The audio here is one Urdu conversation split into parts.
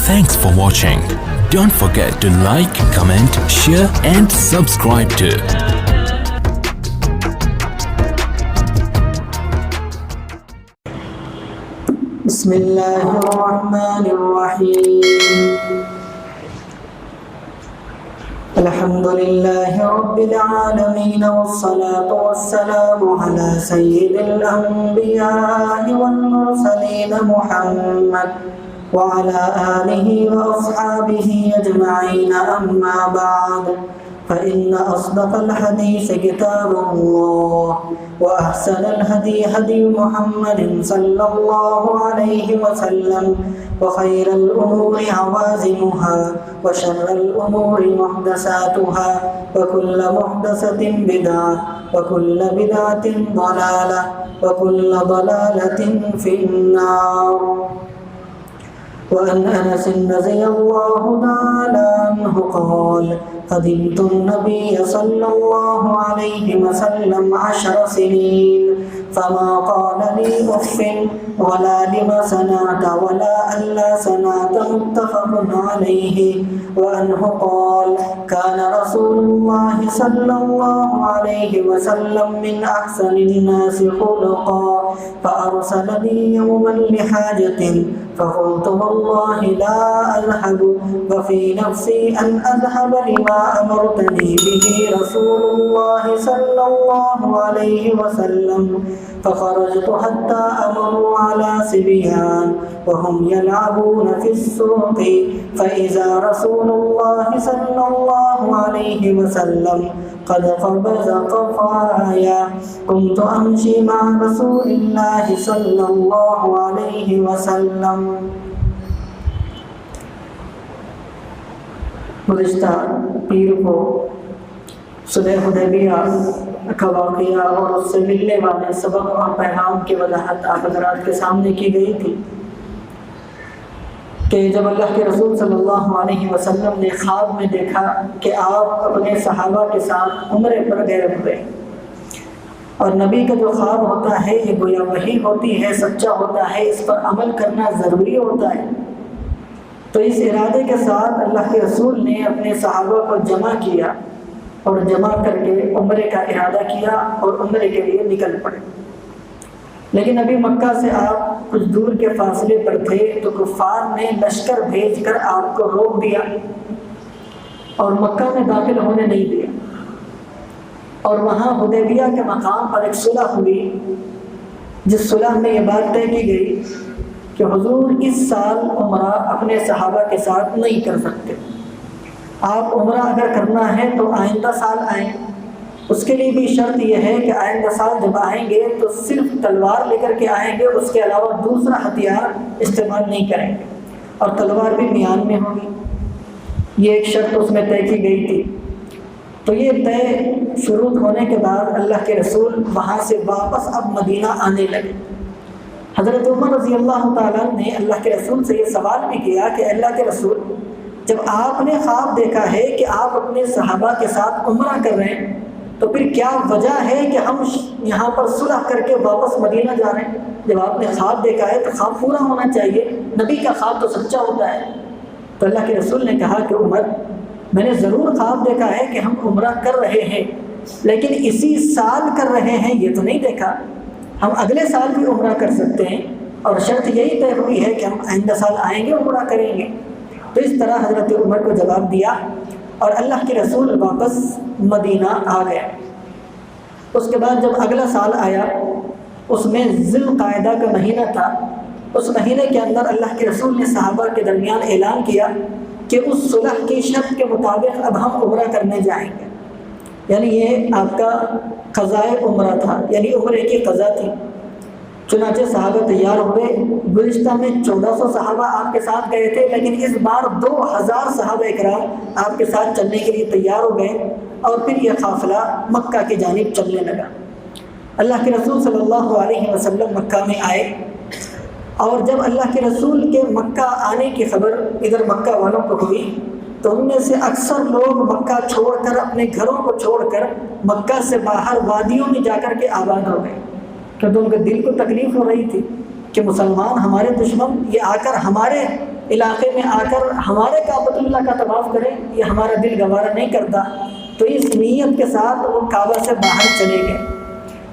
Thanks for watching. Don't forget to like, comment, share and subscribe to Bismillahirrahmanirrahim. Alhamdulillahi Rabbil Alameen wassalatu wassalamu ala sayyidil anbiya'i wal mursaleen Muhammad wa ala alihi wa ashabihi ajma'in, amma ba'd. فإن أصدق الحديث كتاب الله وأحسن الهدي هدي محمد صلى الله عليه وسلم وخير الأمور عوازمها وشر الأمور محدثاتها وكل محدثة بدعة وكل بدعة ضلالة وكل ضلالة في النار. وأن أنس رضي الله تعالى عنه قال: خدمت النبي صلى الله عليه وسلم 10 سنين فما قال لي أف ولا لما صنعت ولا ألا صنعت، متفق عليه. وعنه قال: كان رسول الله صلى الله عليه وسلم من أحسن الناس خلقا فأرسلني يوما لحاجة فقلت والله لا أذهب وفي نفسي أن أذهب لما أمرتني به رسول الله صلى الله عليه وسلم، فخرجت حتى أمروا على صبيان وهم يلعبون في السوق فإذا رسول الله صلى الله عليه وسلم قد قبض قفايا، كنت أمشي مع رسول الله صلى الله عليه وسلم. گزشتہ پیر کو صلح حدیبیہ کا واقعہ اور اس سے ملنے والے سبق اور پیغام کی وضاحت آپ حضرات کے سامنے کی گئی تھی کہ جب اللہ کے رسول صلی اللہ علیہ وسلم نے خواب میں دیکھا کہ آپ اپنے صحابہ کے ساتھ عمرے پر گئے ہوئے، اور نبی کا جو خواب ہوتا ہے یہ گویا وحی ہوتی ہے، سچا ہوتا ہے، اس پر عمل کرنا ضروری ہوتا ہے. تو اس ارادے کے ساتھ اللہ کے رسول نے اپنے صحابہ کو جمع کیا اور جمع کر کے عمرے کا ارادہ کیا اور عمرے کے لیے نکل پڑے. لیکن ابھی مکہ سے آپ کچھ دور کے فاصلے پر تھے تو کفار نے لشکر بھیج کر آپ کو روک دیا اور مکہ میں داخل ہونے نہیں دیا، اور وہاں حدیبیہ کے مقام پر ایک صلح ہوئی جس صلح میں یہ بات طے کی گئی کہ حضور اس سال عمرہ اپنے صحابہ کے ساتھ نہیں کر سکتے. آپ عمرہ اگر کرنا ہے تو آئندہ سال آئیں. اس کے لیے بھی شرط یہ ہے کہ آئندہ سال جب آئیں گے تو صرف تلوار لے کر کے آئیں گے، اس کے علاوہ دوسرا ہتھیار استعمال نہیں کریں گے، اور تلوار بھی میان میں ہوگی. یہ ایک شرط اس میں طے کی گئی تھی. تو یہ طے شروع ہونے کے بعد اللہ کے رسول وہاں سے واپس اب مدینہ آنے لگے. حضرت عمر رضی اللہ تعالیٰ نے اللہ کے رسول سے یہ سوال بھی کیا کہ اللہ کے رسول، جب آپ نے خواب دیکھا ہے کہ آپ اپنے صحابہ کے ساتھ عمرہ کر رہے ہیں تو پھر کیا وجہ ہے کہ ہم یہاں پر صلح کر کے واپس مدینہ جا رہے ہیں؟ جب آپ نے خواب دیکھا ہے تو خواب پورا ہونا چاہیے، نبی کا خواب تو سچا ہوتا ہے. تو اللہ کے رسول نے کہا کہ عمر، میں نے ضرور خواب دیکھا ہے کہ ہم عمرہ کر رہے ہیں، لیکن اسی سال کر رہے ہیں یہ تو نہیں دیکھا. ہم اگلے سال بھی عمرہ کر سکتے ہیں، اور شرط یہی طے ہوئی ہے کہ ہم آئندہ سال آئیں گے عمرہ کریں گے. تو اس طرح حضرت عمر کو جواب دیا اور اللہ کے رسول واپس مدینہ آ گئے. اس کے بعد جب اگلا سال آیا، اس میں ذی القعدہ کا مہینہ تھا. اس مہینے کے اندر اللہ کے رسول نے صحابہ کے درمیان اعلان کیا کہ اس صلح کی شرط کے مطابق اب ہم عمرہ کرنے جائیں گے. یعنی یہ آپ کا قضائے عمرہ تھا، یعنی عمرے کی قضا تھی. چنانچہ صحابہ تیار ہوئے. گزشتہ میں 1400 صحابہ آپ کے ساتھ گئے تھے، لیکن اس بار 2000 صحابہ اکرام آپ کے ساتھ چلنے کے لیے تیار ہو گئے، اور پھر یہ قافلہ مکہ کی جانب چلنے لگا. اللہ کے رسول صلی اللہ علیہ وسلم مکہ میں آئے، اور جب اللہ کے رسول کے مکہ آنے کی خبر ادھر مکہ والوں کو ہوئی تو ان میں سے اکثر لوگ مکہ چھوڑ کر، اپنے گھروں کو چھوڑ کر مکہ سے باہر وادیوں میں جا کر کے آباد ہو گئے، کیونکہ ان کے دل کو تکلیف ہو رہی تھی کہ مسلمان ہمارے دشمن یہ آ کر ہمارے علاقے میں آ کر ہمارے کعبۃ اللہ کا طواف کریں، یہ ہمارا دل گوارا نہیں کرتا، تو اس نیت کے ساتھ وہ کعبہ سے باہر چلے گئے۔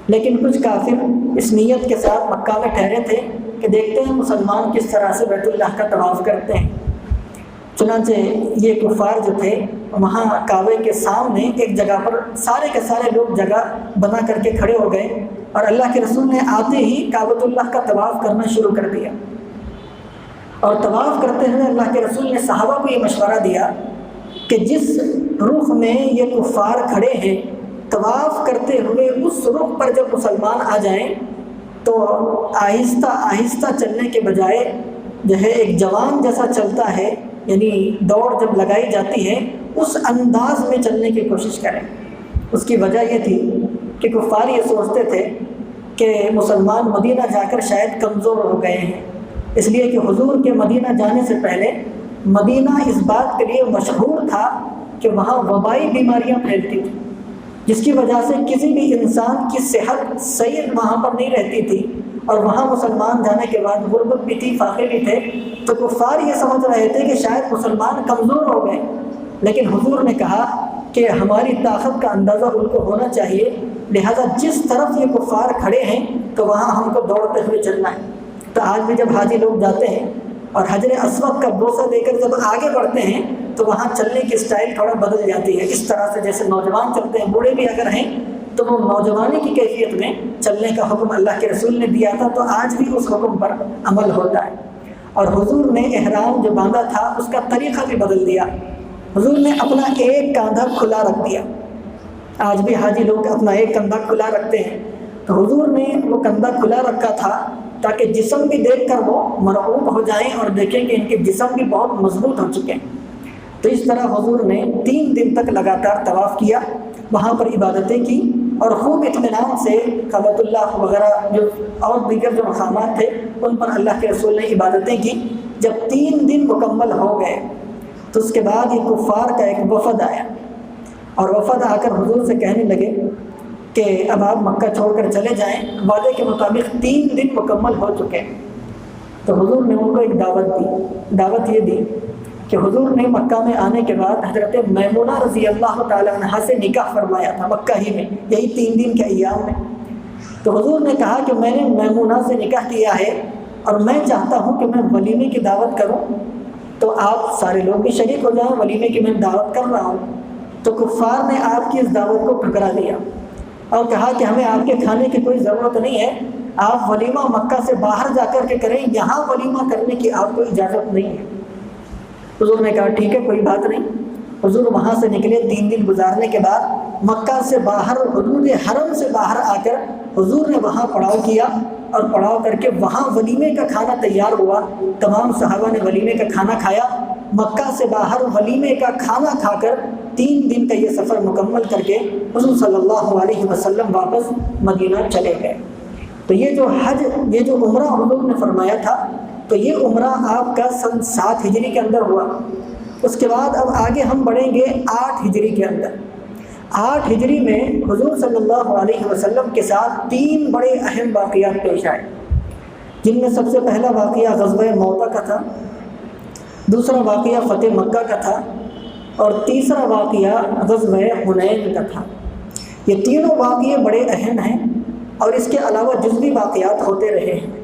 لیکن کچھ کافر اس نیت کے ساتھ مکہ میں ٹھہرے تھے کہ دیکھتے ہیں مسلمان کس طرح سے بیت اللہ کا طواف کرتے ہیں۔ چنانچہ یہ کفار جو تھے وہاں کعبے کے سامنے ایک جگہ پر سارے کے سارے لوگ جگہ بنا کر کے کھڑے ہو گئے، اور اللہ کے رسول نے آتے ہی کعبۃ اللہ کا طواف کرنا شروع کر دیا۔ اور طواف کرتے ہوئے اللہ کے رسول نے صحابہ کو یہ مشورہ دیا کہ جس رخ میں یہ کفار کھڑے ہیں، طواف کرتے ہوئے اس رخ پر جب مسلمان آ جائیں تو آہستہ آہستہ چلنے کے بجائے جو ہے ایک جوان جیسا چلتا ہے، یعنی دوڑ جب لگائی جاتی ہے اس انداز میں چلنے کی کوشش کریں۔ اس کی وجہ یہ تھی کہ کفار یہ سوچتے تھے کہ مسلمان مدینہ جا کر شاید کمزور ہو گئے ہیں، اس لیے کہ حضور کے مدینہ جانے سے پہلے مدینہ اس بات کے لیے مشہور تھا کہ وہاں وبائی بیماریاں پھیلتی تھیں، جس کی وجہ سے کسی بھی انسان کی صحت صحیح وہاں پر نہیں رہتی تھی، اور وہاں مسلمان جانے کے بعد غربت بھی تھی، فاقے بھی تھے، تو کفار یہ سمجھ رہے تھے کہ شاید مسلمان کمزور ہو گئے۔ لیکن حضور نے کہا کہ ہماری طاقت کا اندازہ ان کو ہونا چاہیے، لہذا جس طرف یہ کفار کھڑے ہیں تو وہاں ہم کو دوڑتے ہوئے چلنا ہے۔ تو آج بھی جب حاجی لوگ جاتے ہیں اور حجر اسود کا بوسہ دے کر جب آگے بڑھتے ہیں تو وہاں چلنے کی اسٹائل تھوڑا بدل جاتی ہے، اس طرح سے جیسے نوجوان چلتے ہیں، بوڑھے بھی اگر ہیں تو وہ نوجوانی کی کیفیت میں چلنے کا حکم اللہ کے رسول نے دیا تھا، تو آج بھی اس حکم پر عمل ہوتا ہے۔ اور حضور نے احرام جو باندھا تھا اس کا طریقہ بھی بدل دیا، حضور نے اپنا ایک کاندھا کھلا رکھ دیا۔ آج بھی حاجی لوگ اپنا ایک کندھا کھلا رکھتے ہیں، تو حضور نے وہ کندھا کھلا رکھا تھا تاکہ جسم بھی دیکھ کر وہ مرعوب ہو جائیں اور دیکھیں کہ ان کے جسم بھی بہت مضبوط ہو چکے ہیں۔ تو اس طرح حضور نے 3 دن تک لگاتار طواف کیا، وہاں پر عبادتیں کی، اور خوب اطمینان سے کعبۃ اللہ وغیرہ جو اور دیگر جو مقامات تھے ان پر اللہ کے رسول نے عبادتیں کی۔ جب 3 دن مکمل ہو گئے تو اس کے بعد یہ کفار کا ایک وفد آیا، اور وفد آ کر حضور سے کہنے لگے کہ اب آپ مکہ چھوڑ کر چلے جائیں، وعدے کے مطابق 3 دن مکمل ہو چکے ہیں۔ تو حضور نے ان کو ایک دعوت یہ دی کہ حضور نے مکہ میں آنے کے بعد حضرت میمونہ رضی اللہ تعالیٰ عنہ سے نکاح فرمایا تھا مکہ ہی میں، یہی 3 دن کے ایام میں۔ تو حضور نے کہا کہ میں نے میمونہ سے نکاح کیا ہے اور میں چاہتا ہوں کہ میں ولیمے کی دعوت کروں، تو آپ سارے لوگ بھی شریک ہو جائیں، ولیمے کی میں دعوت کر رہا ہوں۔ تو کفار نے آپ کی اس دعوت کو ٹھکرا دیا اور کہا کہ ہمیں آپ کے کھانے کی کوئی ضرورت نہیں ہے، آپ ولیمہ مکہ سے باہر جا کر کے کریں، یہاں ولیمہ کرنے کی آپ کو اجازت نہیں ہے۔ حضور نے کہا ٹھیک ہے، کوئی بات نہیں۔ حضور وہاں سے نکلے، 3 دن گزارنے کے بعد مکہ سے باہر حدود حرم سے باہر آ کر حضور نے وہاں پڑاؤ کیا، اور پڑاؤ کر کے وہاں ولیمے کا کھانا تیار ہوا، تمام صحابہ نے ولیمے کا کھانا کھایا۔ مکہ سے باہر ولیمے کا کھانا کھا کر 3 دن کا یہ سفر مکمل کر کے حضور صلی اللہ علیہ وسلم واپس مدینہ چلے گئے۔ تو یہ جو حج، یہ جو عمرہ حضور نے فرمایا تھا، تو یہ عمرہ آپ کا سن 7 ہجری کے اندر ہوا۔ اس کے بعد اب آگے ہم بڑھیں گے 8 ہجری کے اندر۔ 8 ہجری میں حضور صلی اللہ علیہ وسلم کے ساتھ 3 بڑے اہم واقعات پیش آئے، جن میں سب سے پہلا واقعہ غزوہ موتا کا تھا، دوسرا واقعہ فتح مکہ کا تھا، اور تیسرا واقعہ غزوہ حنین کا تھا۔ یہ تینوں واقعے بڑے اہم ہیں، اور اس کے علاوہ جزوی واقعات ہوتے رہے ہیں۔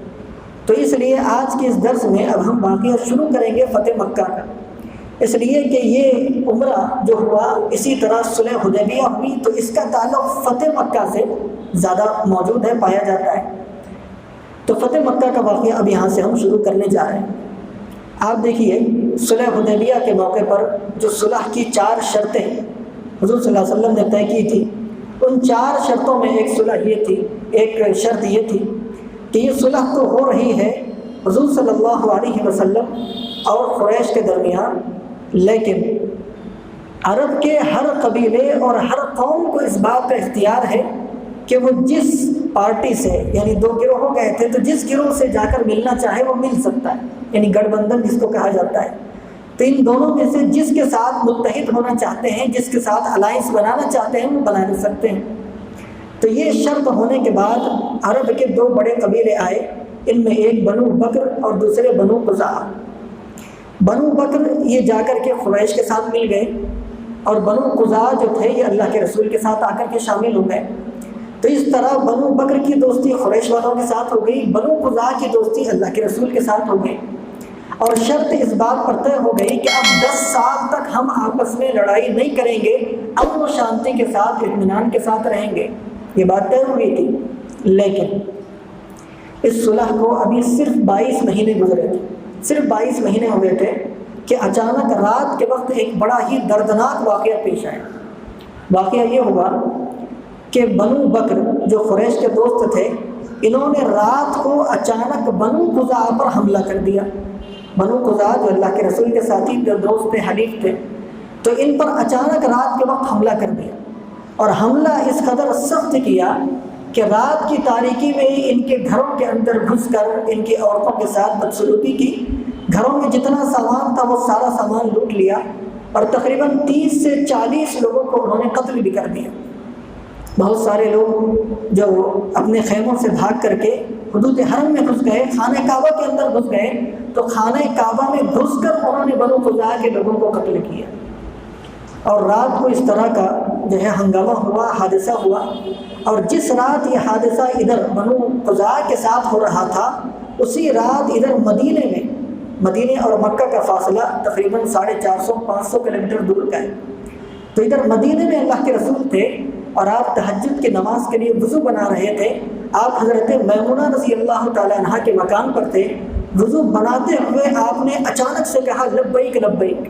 تو اس لیے آج کے اس درس میں اب ہم واقعہ شروع کریں گے فتح مکہ کا، اس لیے کہ یہ عمرہ جو ہوا اسی طرح صلح حدیبیہ ہوئی، تو اس کا تعلق فتح مکہ سے زیادہ موجود ہے، پایا جاتا ہے۔ تو فتح مکہ کا واقعہ اب یہاں سے ہم شروع کرنے جا رہے ہیں۔ آپ دیکھیے صلح حدیبیہ کے موقع پر جو صلح کی 4 شرطیں حضور صلی اللہ علیہ وسلم نے طے کی تھی، ان 4 شرطوں میں ایک شرط یہ تھی کہ یہ صلح تو ہو رہی ہے حضور صلی اللہ علیہ وسلم اور قریش کے درمیان، لیکن عرب کے ہر قبیلے اور ہر قوم کو اس بات کا اختیار ہے کہ وہ جس پارٹی سے، یعنی 2 گروہ ہو گئے تھے، تو جس گروہ سے جا کر ملنا چاہے وہ مل سکتا ہے، یعنی گٹھ بندھن جس کو کہا جاتا ہے۔ تو ان دونوں میں سے جس کے ساتھ متحد ہونا چاہتے ہیں، جس کے ساتھ الائنس بنانا چاہتے ہیں، وہ بنا سکتے ہیں۔ تو یہ شرط ہونے کے بعد عرب کے 2 بڑے قبیلے آئے، ان میں ایک بنو بکر اور دوسرے بنو قزاع۔ بنو بکر یہ جا کر کے قریش کے ساتھ مل گئے، اور بنو قزاع جو تھے یہ اللہ کے رسول کے ساتھ آ کر کے شامل ہو گئے۔ تو اس طرح بنو بکر کی دوستی قریش والوں کے ساتھ ہو گئی، بنو قزاع کی دوستی اللہ کے رسول کے ساتھ ہو گئی، اور شرط اس بات پر طے ہو گئی کہ اب 10 سال تک ہم آپس میں لڑائی نہیں کریں گے، امن و شانتی کے ساتھ اطمینان کے ساتھ رہیں گے، یہ بات طے ہوئی تھی۔ لیکن اس صلح کو ابھی صرف 22 مہینے گزرے تھے، صرف 22 مہینے ہوئے تھے کہ اچانک رات کے وقت ایک بڑا ہی دردناک واقعہ پیش آیا۔ واقعہ یہ ہوا کہ بنو بکر جو قریش کے دوست تھے، انہوں نے رات کو اچانک بنو قزاع پر حملہ کر دیا۔ بنو قزاع جو اللہ کے رسول کے ساتھی دوست تھے، حلیف تھے، تو ان پر اچانک رات کے وقت حملہ کر دیا، اور حملہ اس قدر سخت کیا کہ رات کی تاریکی میں ان کے گھروں کے اندر گھس کر ان کی عورتوں کے ساتھ بدسلوکی کی، گھروں میں جتنا سامان تھا وہ سارا سامان لوٹ لیا، اور تقریباً 30 سے 40 لوگوں کو انہوں نے قتل بھی کر دیا۔ بہت سارے لوگ جو اپنے خیموں سے بھاگ کر کے حدود حرم میں گھس گئے، خانہ کعبہ کے اندر گھس گئے، تو خانہ کعبہ میں گھس کر انہوں نے بنو قزاع کے لوگوں کو قتل کیا۔ اور رات کو اس طرح کا جو ہے ہنگامہ ہوا، حادثہ ہوا، اور جس رات یہ حادثہ ادھر بنو قزاع کے ساتھ ہو رہا تھا، اسی رات ادھر مدینے میں، مدینے اور مکہ کا فاصلہ تقریباً 450-500 کلومیٹر دور کا ہے، تو ادھر مدینے میں اللہ کے رسول تھے، اور آپ تہجد کی نماز کے لیے وضو بنا رہے تھے۔ آپ حضرت میمونہ رضی اللہ تعالیٰ عنہ کے مکان پر تھے، وضو بناتے ہوئے آپ نے اچانک سے کہا لبیک لبیک۔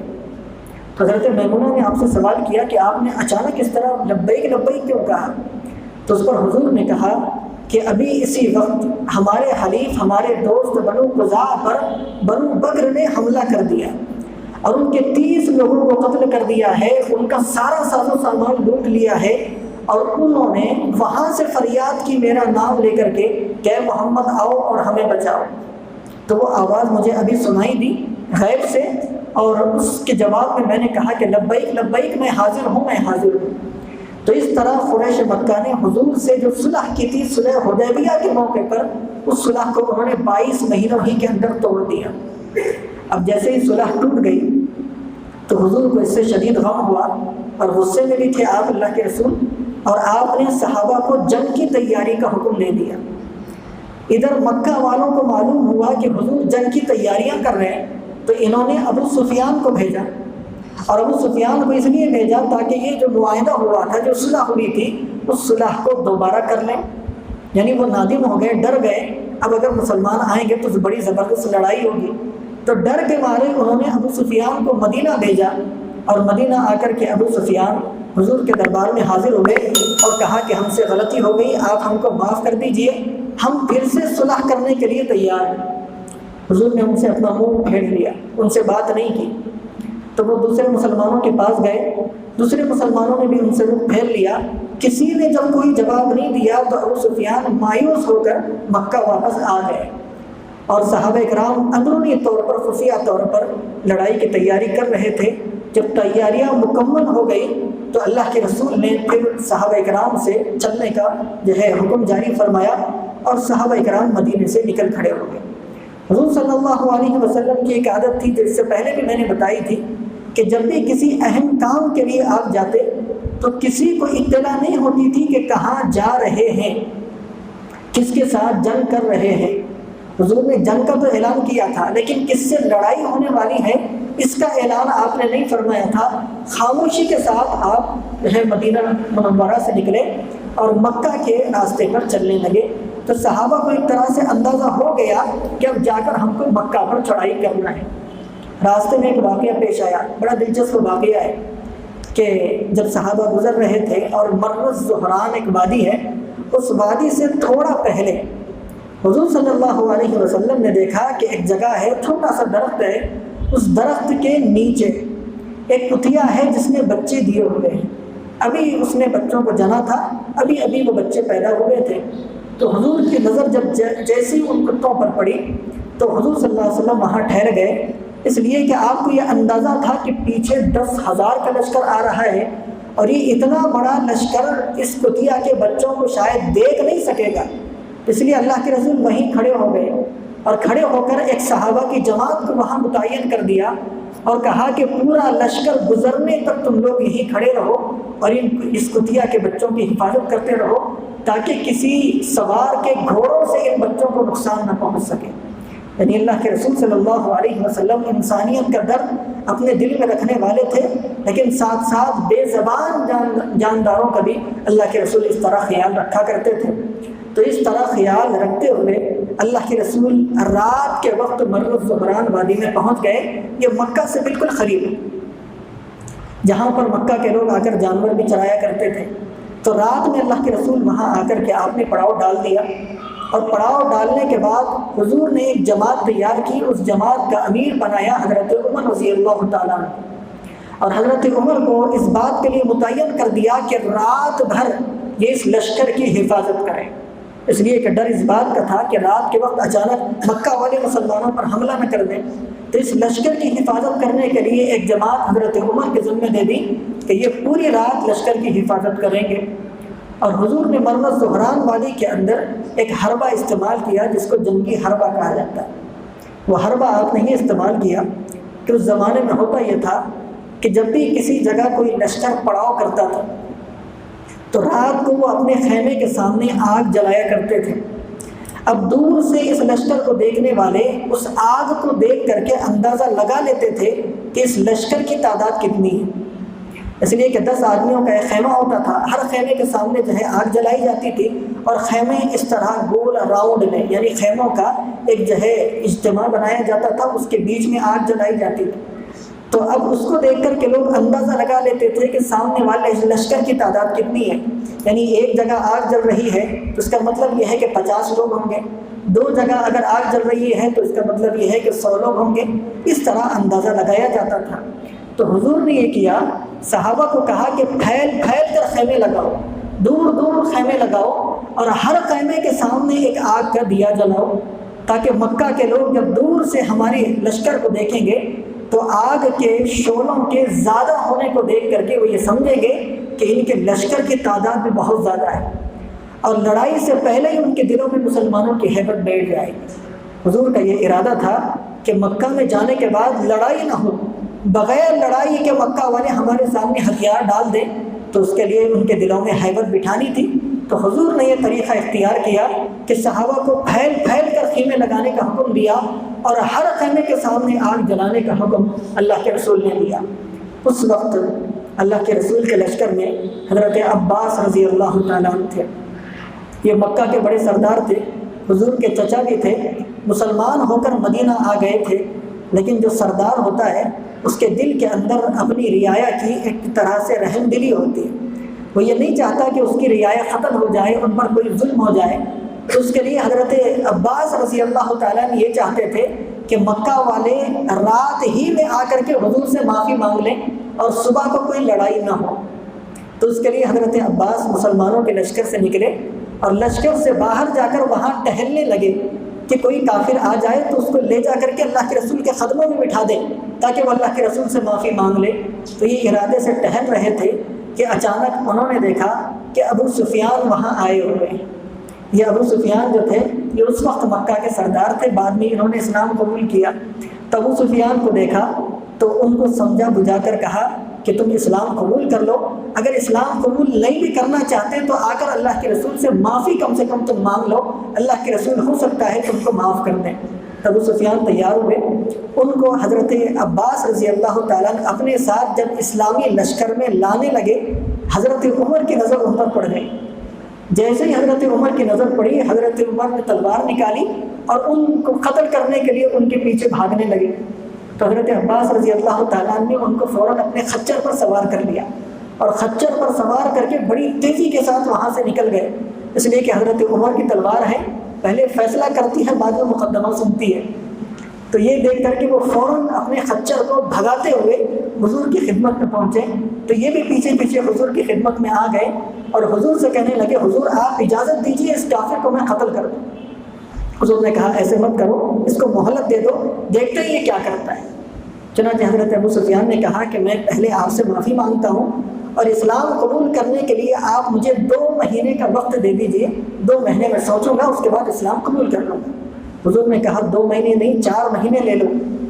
تو حضرت میمونہ نے آپ سے سوال کیا کہ آپ نے اچانک اس طرح لبیک لبیک کیوں کہا؟ تو اس پر حضور نے کہا کہ ابھی اسی وقت ہمارے حلیف، ہمارے دوست بنو قزاع پر بنو بکر نے حملہ کر دیا، اور ان کے 30 لوگوں کو قتل کر دیا ہے، ان کا سارا ساز و سامان لوٹ لیا ہے، اور انہوں نے وہاں سے فریاد کی میرا نام لے کر کے کہ محمد آؤ اور ہمیں بچاؤ۔ تو وہ آواز مجھے ابھی سنائی دی غیب سے، اور اس کے جواب میں نے کہا کہ لبیک لبیک، میں حاضر ہوں، میں حاضر ہوں۔ تو اس طرح قریش مکہ نے حضور سے جو صلح کی تھی صلح حدیبیہ کے موقع پر، اس صلح کو انہوں نے 22 مہینوں ہی کے اندر توڑ دیا۔ اب جیسے ہی صلح ٹوٹ گئی تو حضور کو اس سے شدید غم ہوا، اور غصے میں بھی تھے آپ اللہ کے رسول، اور آپ نے صحابہ کو جنگ کی تیاری کا حکم دے دیا۔ ادھر مکہ والوں کو معلوم ہوا کہ حضور جنگ کی تیاریاں کر رہے ہیں، تو انہوں نے ابو سفیان کو بھیجا، اور ابو سفیان کو اس لیے بھیجا تاکہ یہ جو معاہدہ ہوا تھا، جو صلح ہوئی تھی، اس صلح کو دوبارہ کر لیں۔ یعنی وہ نادم ہو گئے، ڈر گئے، اب اگر مسلمان آئیں گے تو بڑی زبردست لڑائی ہوگی، تو ڈر کے مارے انہوں نے ابو سفیان کو مدینہ بھیجا، اور مدینہ آ کر کے ابو سفیان حضور کے دربار میں حاضر ہو گئے اور کہا کہ ہم سے غلطی ہو گئی، آپ ہم کو معاف کر دیجئے، ہم پھر سے صلح کرنے کے لیے تیار ہیں۔ حضور نے ان سے اپنا منہ پھیر لیا، ان سے بات نہیں کی۔ تو وہ دوسرے مسلمانوں کے پاس گئے، دوسرے مسلمانوں نے بھی ان سے منہ پھیر لیا، کسی نے جب کوئی جواب نہیں دیا تو ابو سفیان مایوس ہو کر مکہ واپس آ گئے، اور صحابہ اکرام اندرونی طور پر، خفیہ طور پر لڑائی کی تیاری کر رہے تھے۔ جب تیاریاں مکمل ہو گئی تو اللہ کے رسول نے پھر صحابہ اکرام سے چلنے کا جو ہے حکم جاری فرمایا، اور صحابہ اکرام مدینے سے نکل کھڑے ہو گئے۔ حضور صلی اللہ علیہ وسلم کی ایک عادت تھی، جو اس سے پہلے بھی میں نے بتائی تھی، کہ جب بھی کسی اہم کام کے لیے آپ جاتے تو کسی کو اطلاع نہیں ہوتی تھی کہ کہاں جا رہے ہیں، کس کے ساتھ جنگ کر رہے ہیں۔ حضور نے جنگ کا تو اعلان کیا تھا، لیکن کس سے لڑائی ہونے والی ہے اس کا اعلان آپ نے نہیں فرمایا تھا۔ خاموشی کے ساتھ آپ جو ہے مدینہ منورہ سے نکلے اور مکہ کے راستے پر چلنے لگے، تو صحابہ کو ایک طرح سے اندازہ ہو گیا کہ اب جا کر ہم کو مکہ پر چڑھائی کرنا ہے۔ راستے میں ایک واقعہ پیش آیا، بڑا دلچسپ واقعہ ہے، کہ جب صحابہ گزر رہے تھے اور مرز زہران ایک وادی ہے، اس وادی سے تھوڑا پہلے حضور صلی اللہ علیہ وسلم نے دیکھا کہ ایک جگہ ہے، چھوٹا سا درخت ہے، اس درخت کے نیچے ایک کتیا ہے جس نے بچے دیے ہوئے ہیں، ابھی اس نے بچوں کو جنا تھا، ابھی وہ بچے پیدا ہوئے تھے۔ تو حضور کی نظر جب جیسی ان کتوں پر پڑی تو حضور صلی اللہ علیہ وسلم وہاں ٹھہر گئے، اس لیے کہ آپ کو یہ اندازہ تھا کہ پیچھے 10,000 کا لشکر آ رہا ہے، اور یہ اتنا بڑا لشکر اس کتیا کے بچوں کو شاید دیکھ نہیں سکے گا، اس لیے اللہ کے رسول وہیں کھڑے ہو گئے۔ اور کھڑے ہو کر ایک صحابہ کی جماعت کو وہاں متعین کر دیا اور کہا کہ پورا لشکر گزرنے تک تم لوگ یہیں کھڑے رہو اور اس کتیا کے بچوں کی حفاظت کرتے رہو تاکہ کسی سوار کے گھوڑوں سے ان بچوں کو نقصان نہ پہنچ سکے۔ یعنی اللہ کے رسول صلی اللہ علیہ وسلم انسانیت کا درد اپنے دل میں رکھنے والے تھے، لیکن ساتھ ساتھ بے زبان جانداروں کا بھی اللہ کے رسول اس طرح خیال رکھا کرتے تھے۔ تو اس طرح خیال رکھتے ہوئے اللہ کے رسول رات کے وقت مر الزہران وادی میں پہنچ گئے۔ یہ مکہ سے بالکل قریب ہے، جہاں پر مکہ کے لوگ آ کر جانور بھی چرایا کرتے تھے۔ تو رات میں اللہ کے رسول وہاں آ کر کے آپ نے پڑاؤ ڈال دیا، اور پڑاؤ ڈالنے کے بعد حضور نے ایک جماعت تیار کی، اس جماعت کا امیر بنایا حضرت عمر رضی اللہ تعالیٰ عنہ، اور حضرت عمر کو اس بات کے لیے متعین کر دیا کہ رات بھر یہ اس لشکر کی حفاظت کریں، اس لیے کہ ڈر اس بات کا تھا کہ رات کے وقت اچانک مکہ والے مسلمانوں پر حملہ نہ کر دیں۔ تو اس لشکر کی حفاظت کرنے کے لیے ایک جماعت حضرت عمر کے ذمہ دے دی کہ یہ پوری رات لشکر کی حفاظت کریں گے۔ اور حضور نے مر الزہران وادی کے اندر ایک حربہ استعمال کیا جس کو جنگی حربہ کہا جاتا ہے۔ وہ حربہ آپ نے یہ استعمال کیا کہ اس زمانے میں ہوتا یہ تھا کہ جب بھی کسی جگہ کوئی لشکر پڑاؤ کرتا تھا تو رات کو وہ اپنے خیمے کے سامنے آگ جلایا کرتے تھے۔ اب دور سے اس لشکر کو دیکھنے والے اس آگ کو دیکھ کر کے اندازہ لگا لیتے تھے کہ اس لشکر کی تعداد کتنی ہے، اس لیے کہ 10 آدمیوں کا ایک خیمہ ہوتا تھا، ہر خیمے کے سامنے جو ہے آگ جلائی جاتی تھی، اور خیمے اس طرح گول راؤنڈ میں، یعنی خیموں کا ایک جو ہے اجتماع بنایا جاتا تھا، اس کے بیچ میں آگ جلائی جاتی تھی۔ تو اب اس کو دیکھ کر کے لوگ اندازہ لگا لیتے تھے کہ سامنے والے لشکر کی تعداد کتنی ہے، یعنی ایک جگہ آگ جل رہی ہے تو اس کا مطلب یہ ہے کہ 50 لوگ ہوں گے، 2 جگہ اگر آگ جل رہی ہے تو اس کا مطلب یہ ہے کہ 100 لوگ ہوں گے، اس طرح اندازہ لگایا جاتا تھا۔ تو حضور نے یہ کیا، صحابہ کو کہا کہ پھیل پھیل کر خیمے لگاؤ، دور دور خیمے لگاؤ، اور ہر خیمے کے سامنے ایک آگ کا دیا جلاؤ، تاکہ مکہ کے لوگ جب دور سے ہمارے لشکر کو دیکھیں گے تو آگ کے شعلوں کے زیادہ ہونے کو دیکھ کر کے وہ یہ سمجھیں گے کہ ان کے لشکر کی تعداد بھی بہت زیادہ ہے، اور لڑائی سے پہلے ہی ان کے دلوں میں مسلمانوں کی ہیبت بیٹھ جائے گی۔ حضور کا یہ ارادہ تھا کہ مکہ میں جانے کے بعد لڑائی نہ ہو، بغیر لڑائی کے مکہ والے ہمارے سامنے ہتھیار ڈال دیں، تو اس کے لیے ان کے دلوں میں ہیبت بٹھانی تھی۔ تو حضور نے یہ طریقہ اختیار کیا کہ صحابہ کو پھیل پھیل کر خیمے لگانے کا حکم دیا، اور ہر خیمے کے سامنے آگ جلانے کا حکم اللہ کے رسول نے دیا۔ اس وقت اللہ کے رسول کے لشکر میں حضرت عباس رضی اللہ تعالیٰ عنہ تھے، یہ مکہ کے بڑے سردار تھے، حضور کے چچا بھی تھے، مسلمان ہو کر مدینہ آ گئے تھے، لیکن جو سردار ہوتا ہے اس کے دل کے اندر اپنی رعایا کی ایک طرح سے رحم دلی ہوتی ہے، وہ یہ نہیں چاہتا کہ اس کی رعایا ختم ہو جائے، ان پر کوئی ظلم ہو جائے۔ تو اس کے لیے حضرت عباس رضی اللہ تعالیٰ نے یہ چاہتے تھے کہ مکہ والے رات ہی میں آ کر کے حضور سے معافی مانگ لیں اور صبح کو کوئی لڑائی نہ ہو۔ تو اس کے لیے حضرت عباس مسلمانوں کے لشکر سے نکلے اور لشکر سے باہر جا کر وہاں ٹہلنے لگے کہ کوئی کافر آ جائے تو اس کو لے جا کر کے اللہ کے رسول کے قدموں میں بٹھا دیں تاکہ وہ اللہ کے رسول سے معافی مانگ لے۔ تو یہ ارادے سے ٹہل رہے تھے کہ اچانک انہوں نے دیکھا کہ ابو سفیان وہاں آئے ہوئے ہیں۔ یہ ابو سفیان جو تھے یہ اس وقت مکہ کے سردار تھے، بعد میں انہوں نے اسلام قبول کیا۔ تو ابو سفیان کو دیکھا تو ان کو سمجھا بجھا کر کہا کہ تم اسلام قبول کر لو، اگر اسلام قبول نہیں بھی کرنا چاہتے تو آ کر اللہ کے رسول سے معافی کم سے کم تم مانگ لو، اللہ کے رسول ہو سکتا ہے تم کو معاف کر دیں۔ ابو سفیان تیار ہوئے، ان کو حضرت عباس رضی اللہ تعالیٰ اپنے ساتھ جب اسلامی لشکر میں لانے لگے، حضرت عمر کی نظر ان پر پڑ گئی۔ جیسے ہی حضرت عمر کی نظر پڑی، حضرت عمر نے تلوار نکالی اور ان کو قتل کرنے کے لیے ان کے پیچھے بھاگنے لگے۔ تو حضرت عباس رضی اللہ تعالیٰ نے ان کو فوراً اپنے خچر پر سوار کر لیا اور خچر پر سوار کر کے بڑی تیزی کے ساتھ وہاں سے نکل گئے، اس لیے کہ حضرت عمر کی تلوار ہے، پہلے فیصلہ کرتی ہے بعد میں مقدمہ سنتی ہے۔ تو یہ دیکھ کر کے وہ فوراً اپنے خچر کو بھگاتے ہوئے حضور کی خدمت میں پہنچے۔ تو یہ بھی پیچھے پیچھے حضور کی خدمت میں آ گئے اور حضور سے کہنے لگے، حضور آپ اجازت دیجیے اس کافر کو میں قتل کر دوں۔ حضور نے کہا ایسے مت کرو، اس کو مہلت دے دو، دیکھتے ہی یہ کیا کرتا ہے۔ چنانچہ حضرت ابو سفیان نے کہا کہ میں پہلے آپ سے معافی مانگتا ہوں اور اسلام قبول کرنے کے لیے آپ مجھے 2 مہینے کا وقت دے دیجیے، 2 مہینے میں سوچوں گا، اس کے بعد اسلام قبول کر لوں گا۔ حضور نے کہا 2 مہینے نہیں 4 مہینے لے لو،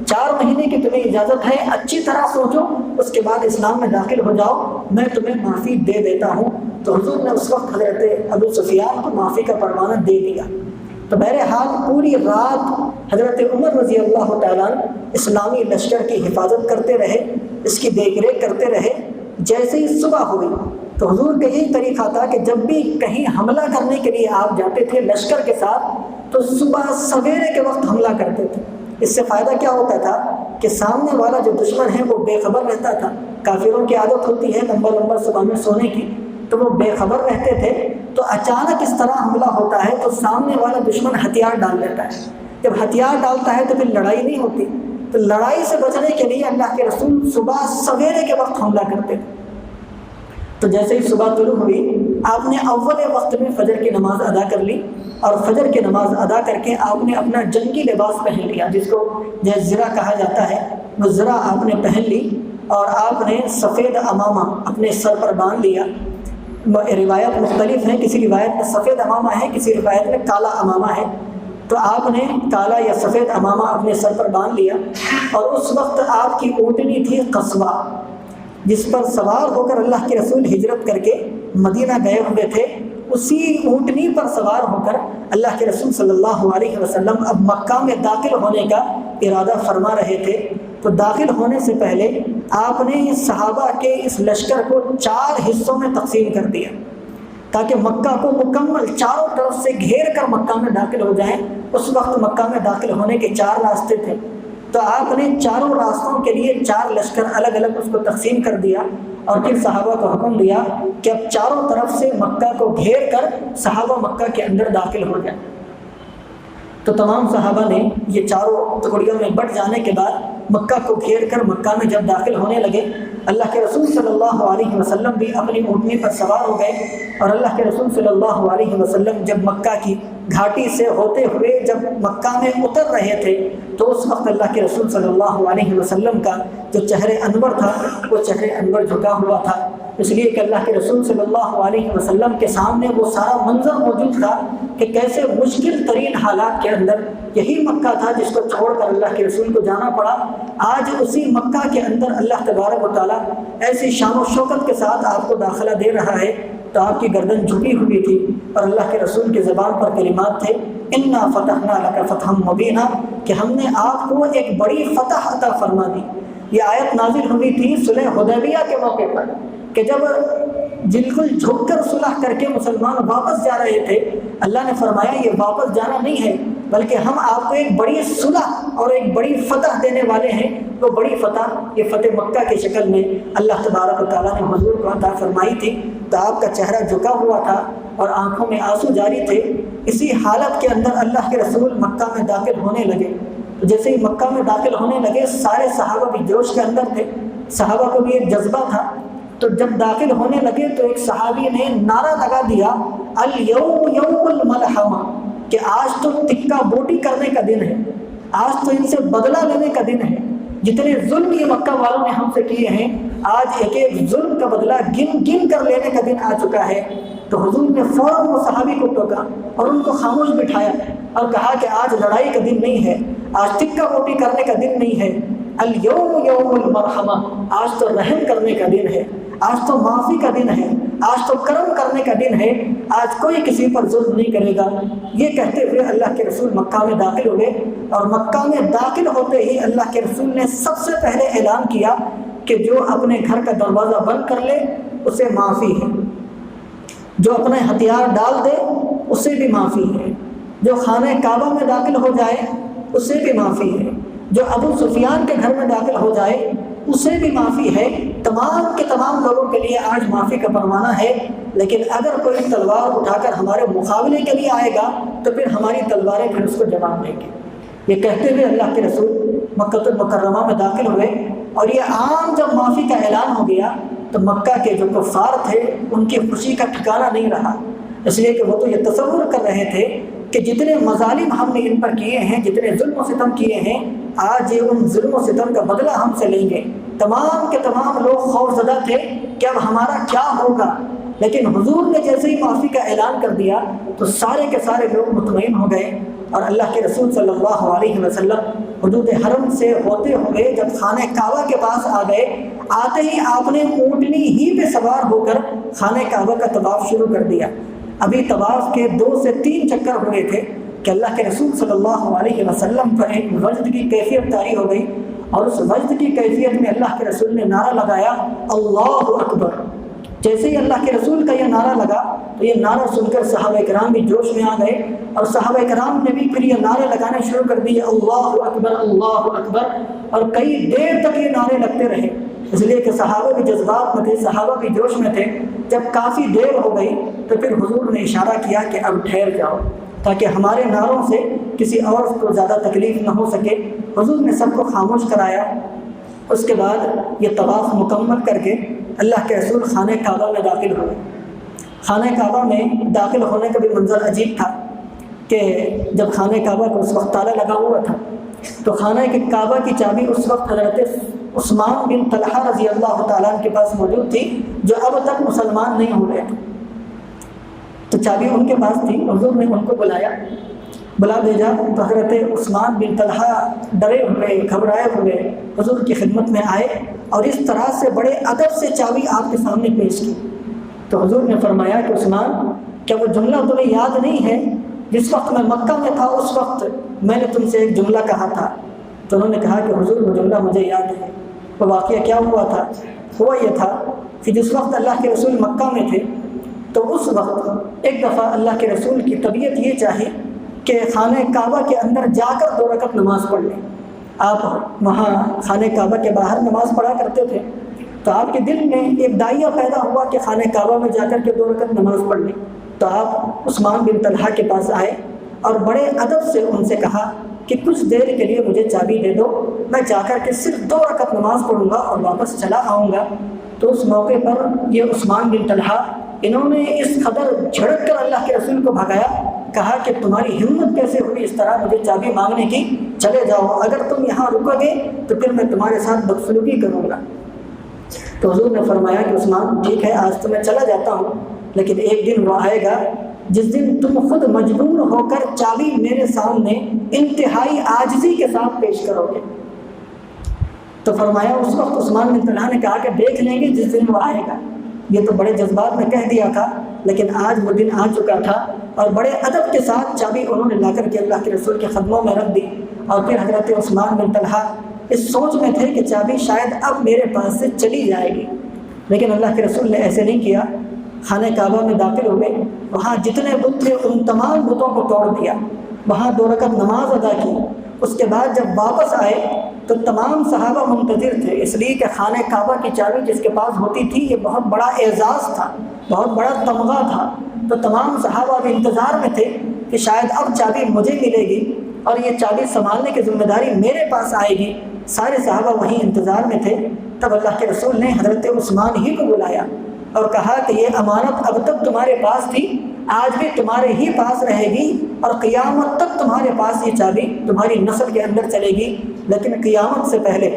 4 مہینے کی تمہیں اجازت ہے، اچھی طرح سوچو، اس کے بعد اسلام میں داخل ہو جاؤ، میں تمہیں معافی دے دیتا ہوں۔ تو حضور نے اس وقت حضرت ابو سفیان کو معافی کا پروانہ دے دیا۔ تو بہرحال پوری رات حضرت عمر رضی اللہ تعالیٰ اسلامی لشکر کی حفاظت کرتے رہے، اس کی دیکھ ریکھ کرتے رہے۔ جیسے ہی صبح ہوئی تو حضور کا یہی طریقہ تھا کہ جب بھی کہیں حملہ کرنے کے لیے آپ جاتے تھے لشکر کے ساتھ تو صبح سویرے کے وقت حملہ کرتے تھے۔ اس سے فائدہ کیا ہوتا تھا کہ سامنے والا جو دشمن ہے وہ بے خبر رہتا تھا۔ کافروں کی عادت ہوتی ہے لمبا صبح میں سونے کی، تو وہ بے خبر رہتے تھے، تو اچانک اس طرح حملہ ہوتا ہے تو سامنے والا دشمن ہتھیار ڈال لیتا ہے۔ جب ہتھیار ڈالتا ہے تو پھر لڑائی نہیں ہوتی، تو لڑائی سے بچنے کے لیے اللہ کے رسول صبح سویرے کے وقت حملہ کرتے تھے۔ تو جیسے ہی صبح طلوع ہوئی آپ نے اول وقت میں فجر کی نماز ادا کر لی، اور فجر کی نماز ادا کر کے آپ نے اپنا جنگی لباس پہن لیا، جس کو زرہ کہا جاتا ہے، وہ زرہ آپ نے پہن لی، اور آپ نے سفید امامہ اپنے سر پر باندھ لیا۔ روایت مختلف ہیں، کسی روایت میں سفید امامہ ہے، کسی روایت میں کالا امامہ ہے، تو آپ نے کالا یا سفید امامہ اپنے سر پر باندھ لیا، اور اس وقت آپ کی اونٹنی تھی قصوہ، جس پر سوار ہو کر اللہ کے رسول ہجرت کر کے مدینہ گئے ہوئے تھے۔ اسی اونٹنی پر سوار ہو کر اللہ کے رسول صلی اللہ علیہ وسلم اب مکہ میں داخل ہونے کا ارادہ فرما رہے تھے۔ تو داخل ہونے سے پہلے آپ نے صحابہ کے اس لشکر کو 4 حصوں میں تقسیم کر دیا، تاکہ مکہ کو مکمل چاروں طرف سے گھیر کر مکہ میں داخل ہو جائیں۔ اس وقت مکہ میں داخل ہونے کے 4 راستے تھے، تو آپ نے چاروں راستوں کے لیے 4 لشکر الگ الگ اس کو تقسیم کر دیا، اور پھر صحابہ کو حکم دیا کہ اب چاروں طرف سے مکہ کو گھیر کر صحابہ مکہ کے اندر داخل ہو جائیں۔ تو تمام صحابہ نے یہ چاروں ٹکڑیوں میں بٹ جانے کے بعد مکہ کو گھیر کر مکہ میں جب داخل ہونے لگے، اللہ کے رسول صلی اللہ علیہ وسلم بھی اپنی اونٹنی پر سوار ہو گئے، اور اللہ کے رسول صلی اللہ علیہ وسلم جب مکہ کی گھاٹی سے ہوتے ہوئے جب مکہ میں اتر رہے تھے تو اس وقت اللہ کے رسول صلی اللہ علیہ وسلم کا جو چہرے انور تھا وہ چہرے انور جھکا ہوا تھا، اس لیے کہ اللہ کے رسول صلی اللہ علیہ وسلم کے سامنے وہ سارا منظر موجود تھا کہ کیسے مشکل ترین حالات کے اندر یہی مکہ تھا جس کو چھوڑ کر اللہ کے رسول کو جانا پڑا۔ آج اسی مکہ کے اندر اللہ تبارک و تعالیٰ ایسی شان و شوکت کے ساتھ آپ کو داخلہ دے رہا ہے، تو آپ کی گردن جھکی ہوئی تھی، اور اللہ کے رسول کی زبان پر کلمات تھے انا فتحنا لک فتحا مبینا، کہ ہم نے آپ کو ایک بڑی فتح عطا فرما دی۔ یہ آیت نازل ہوئی تھی صلح حدیبیہ کے موقع پر، کہ جب بالکل جھک کر صلح کر کے مسلمان واپس جا رہے تھے، اللہ نے فرمایا یہ واپس جانا نہیں ہے، بلکہ ہم آپ کو ایک بڑی صلح اور ایک بڑی فتح دینے والے ہیں۔ وہ بڑی فتح یہ فتح مکہ کی شکل میں اللہ تبارک و تعالیٰ نے حضور کو عطا فرمائی تھی۔ تو آپ کا چہرہ جھکا ہوا تھا اور آنکھوں میں آنسو جاری تھے۔ اسی حالت کے اندر اللہ کے رسول مکہ میں داخل ہونے لگے۔ تو جیسے ہی مکہ میں داخل ہونے لگے سارے صحابہ بھی جوش کے اندر تھے، صحابہ کو بھی ایک جذبہ تھا۔ تو جب داخل ہونے لگے تو ایک صحابی نے نعرہ لگا دیا الیوم یوم الملحمہ، کہ آج تو تکہ بوٹی کرنے کا دن ہے، آج تو ان سے بدلہ لینے کا دن ہے۔ جتنے ظلم یہ مکہ والوں نے ہم سے کیے ہیں، آج ایک ایک ظلم کا بدلہ گن گن کر لینے کا دن آ چکا ہے۔ تو حضور نے فوراً وہ صحابی کو ٹوکا اور ان کو خاموش بٹھایا اور کہا کہ آج لڑائی کا دن نہیں ہے، آج تکہ بوٹی کرنے کا دن نہیں ہے، الیوم یوم المرحمہ، آج تو رحم کرنے کا دن ہے، آج تو معافی کا دن ہے، آج تو کرم کرنے کا دن ہے، آج کوئی کسی پر ظلم نہیں کرے گا۔ یہ کہتے ہوئے اللہ کے رسول مکہ میں داخل ہوئے، اور مکہ میں داخل ہوتے ہی اللہ کے رسول نے سب سے پہلے اعلان کیا کہ جو اپنے گھر کا دروازہ بند کر لے اسے معافی ہے، جو اپنے ہتھیار ڈال دے اسے بھی معافی ہے، جو خانہ کعبہ میں داخل ہو جائے اسے بھی معافی ہے، جو ابو سفیان کے گھر میں داخل ہو جائے اسے بھی معافی ہے۔ تمام کے تمام لوگوں کے لیے آج معافی کا پروانہ ہے، لیکن اگر کوئی تلوار اٹھا کر ہمارے مقابلے کے لیے آئے گا تو پھر ہماری تلواریں پھر اس کو جواب دیں گے۔ یہ کہتے ہوئے اللہ کے رسول مکہ المکرمہ میں داخل ہوئے، اور یہ عام جب معافی کا اعلان ہو گیا تو مکہ کے جو کفار تھے ان کی خوشی کا ٹھکانہ نہیں رہا، اس لیے کہ وہ تو یہ تصور کر رہے تھے کہ جتنے مظالم ہم نے ان پر کیے ہیں، جتنے ظلم و ستم کیے ہیں، آج یہ ان ظلم و ستم کا بدلہ ہم سے لیں گے۔ تمام کے تمام لوگ خوف زدہ تھے کہ اب ہمارا کیا ہوگا، لیکن حضور نے جیسے ہی معافی کا اعلان کر دیا تو سارے کے سارے لوگ مطمئن ہو گئے، اور اللہ کے رسول صلی اللہ علیہ وسلم حدود حرم سے ہوتے ہوئے جب خانہ کعبہ کے پاس آ گئے، آتے ہی آپ نے اونٹنی ہی پہ سوار ہو کر خانہ کعبہ کا طواف شروع کر دیا۔ ابھی طواف کے 2 سے 3 چکر ہوئے تھے کہ اللہ کے رسول صلی اللہ علیہ وسلم پر ایک وجد کی کیفیت طاری ہو گئی، اور اس وجد کی کیفیت میں اللہ کے رسول نے نعرہ لگایا اللہ اکبر۔ جیسے ہی اللہ کے رسول کا یہ نعرہ لگا تو یہ نعرہ سن کر صحابہ کرام بھی جوش میں آ گئے، اور صحابہ کرام نے بھی پھر یہ نعرے لگانے شروع کر دیے اللہ اکبر اللہ اکبر، اور کئی دیر تک یہ نعرے لگتے رہے، اس لیے کہ صحابہ بھی جذبات میں تھے، صحابہ بھی جوش میں تھے۔ جب کافی دیر ہو گئی تو پھر حضور نے اشارہ کیا کہ اب ٹھہر جاؤ، تاکہ ہمارے نعروں سے کسی اور کو زیادہ تکلیف نہ ہو سکے۔ حضور نے سب کو خاموش کرایا۔ اس کے بعد یہ طواف مکمل کر کے اللہ کے رسول خانہ کعبہ میں داخل ہوئے۔ خانہ کعبہ میں داخل ہونے کا بھی منظر عجیب تھا کہ جب خانہ کعبہ کو اس وقت تالا لگا ہوا تھا تو خانہ کعبہ کی چابی اس وقت حضرت عثمان بن طلحہ رضی اللہ تعالیٰ عنہ کے پاس موجود تھی، جو اب تک مسلمان نہیں ہو رہے تھے، تو چابی ان کے پاس تھی۔ حضور نے ان کو بلا بھیجا تو حضرت عثمان بن طلحہ ڈرے ہوئے گھبرائے ہوئے حضور کی خدمت میں آئے، اور اس طرح سے بڑے ادب سے چابی آپ کے سامنے پیش کی۔ تو حضور نے فرمایا کہ عثمان، کیا وہ جملہ تمہیں یاد نہیں ہے جس وقت میں مکہ میں تھا اس وقت میں نے تم سے ایک جملہ کہا تھا؟ تو انہوں نے کہا کہ حضور وہ جملہ مجھے یاد ہے۔ وہ واقعہ کیا ہوا تھا؟ ہوا یہ تھا کہ جس وقت اللہ کے رسول مکہ میں تھے تو اس وقت ایک دفعہ اللہ کے رسول کی طبیعت یہ چاہی کہ خانہ کعبہ کے اندر جا کر 2 رکعت نماز پڑھ لیں۔ آپ وہاں خانہ کعبہ کے باہر نماز پڑھا کرتے تھے، تو آپ کے دل میں ایک دائیہ پیدا ہوا کہ خانہ کعبہ میں جا کر کے 2 رکعت نماز پڑھ لیں۔ تو آپ عثمان بن طلحہ کے پاس آئے اور بڑے ادب سے ان سے کہا کہ کچھ دیر کے لیے مجھے چابی دے دو، میں جا کر کے صرف 2 رکعت نماز پڑھوں گا اور واپس چلا آؤں گا۔ تو اس موقع پر یہ عثمان بن طلحہ انہوں نے اس قدر جھڑک کر اللہ کے رسول کو بھگایا، کہا کہ تمہاری ہمت کیسے ہوئی اس طرح مجھے چابی مانگنے کی؟ چلے جاؤ، اگر تم یہاں رکو گے تو پھر میں تمہارے ساتھ بدسلوکی کروں گا۔ تو حضور نے فرمایا کہ عثمان ٹھیک ہے، آج تو میں چلا جاتا ہوں، لیکن ایک دن وہ آئے گا جس دن تم خود مجبور ہو کر چابی میرے سامنے انتہائی عاجزی کے ساتھ پیش کرو گے۔ تو فرمایا اس وقت عثمان بن طلحہ نے کہا کہ دیکھ لیں گے جس دن وہ آئے گا۔ یہ تو بڑے جذبات میں کہہ دیا تھا، لیکن آج وہ دن آ چکا تھا، اور بڑے ادب کے ساتھ چابی انہوں نے لا کر کے اللہ کے رسول کے قدموں میں رکھ دی۔ اور پھر حضرت عثمان بن طلحہ اس سوچ میں تھے کہ چابی شاید اب میرے پاس سے چلی جائے گی، لیکن اللہ کے رسول نے ایسے نہیں کیا۔ خانہ کعبہ میں داخل ہوئے، وہاں جتنے بت تھے ان تمام بتوں کو توڑ دیا، وہاں 2 رکعت نماز ادا کی۔ اس کے بعد جب واپس آئے تو تمام صحابہ منتظر تھے، اس لیے کہ خانہ کعبہ کی چابی جس کے پاس ہوتی تھی یہ بہت بڑا اعزاز تھا، بہت بڑا تمغہ تھا۔ تو تمام صحابہ بھی انتظار میں تھے کہ شاید اب چابی مجھے ملے گی اور یہ چابی سنبھالنے کی ذمہ داری میرے پاس آئے گی۔ سارے صحابہ وہیں انتظار میں تھے۔ تب اللہ کے رسول نے حضرت عثمان ہی کو بلایا اور کہا کہ یہ امانت اب تک تمہارے پاس تھی، آج بھی تمہارے ہی پاس رہے گی، اور قیامت تک تمہارے پاس یہ چابی تمہاری نسل کے اندر چلے گی۔ لیکن قیامت سے پہلے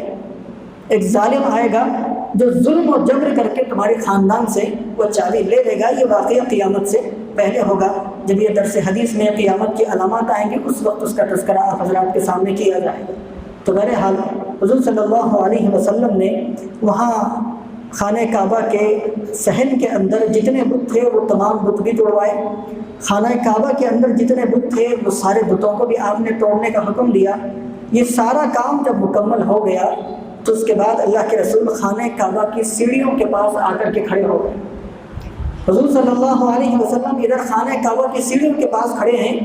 ایک ظالم آئے گا جو ظلم و جبر کر کے تمہارے خاندان سے وہ چابی لے لے گا۔ یہ واقعہ قیامت سے پہلے ہوگا۔ جب یہ درس حدیث میں قیامت کی علامات آئیں گی اس وقت اس کا تذکرہ آپ حضرات کے سامنے کیا جائے گا۔ تو بہرحال حضور صلی اللہ علیہ وسلم نے وہاں خانہ کعبہ کے صحن کے اندر جتنے بت تھے وہ تمام بت بھی توڑوائے۔ خانہ کعبہ کے اندر جتنے بت تھے وہ سارے بتوں کو بھی آپ نے توڑنے کا حکم دیا۔ یہ سارا کام جب مکمل ہو گیا تو اس کے بعد اللہ کے رسول خانہ کعبہ کی سیڑھیوں کے پاس آ کر کے کھڑے ہو گئے۔ حضور صلی اللہ علیہ وسلم ادھر خانہ کعبہ کی سیڑھیوں کے پاس کھڑے ہیں،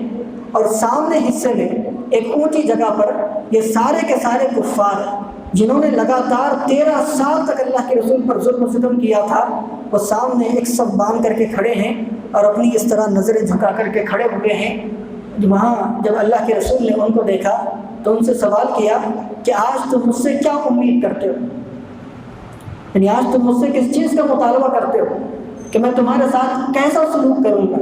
اور سامنے حصے میں ایک اونچی جگہ پر یہ سارے کے سارے کفار جنہوں نے لگاتار 13 سال تک اللہ کے رسول پر ظلم و ستم کیا تھا، وہ سامنے ایک صف باندھ کر کے کھڑے ہیں اور اپنی اس طرح نظریں جھکا کر کے کھڑے ہوئے ہیں۔ وہاں جب اللہ کے رسول نے ان کو دیکھا تو ان سے سوال کیا کہ آج تم مجھ سے کیا امید کرتے ہو، یعنی آج تم مجھ سے کس چیز کا مطالبہ کرتے ہو کہ میں تمہارے ساتھ کیسا سلوک کروں گا؟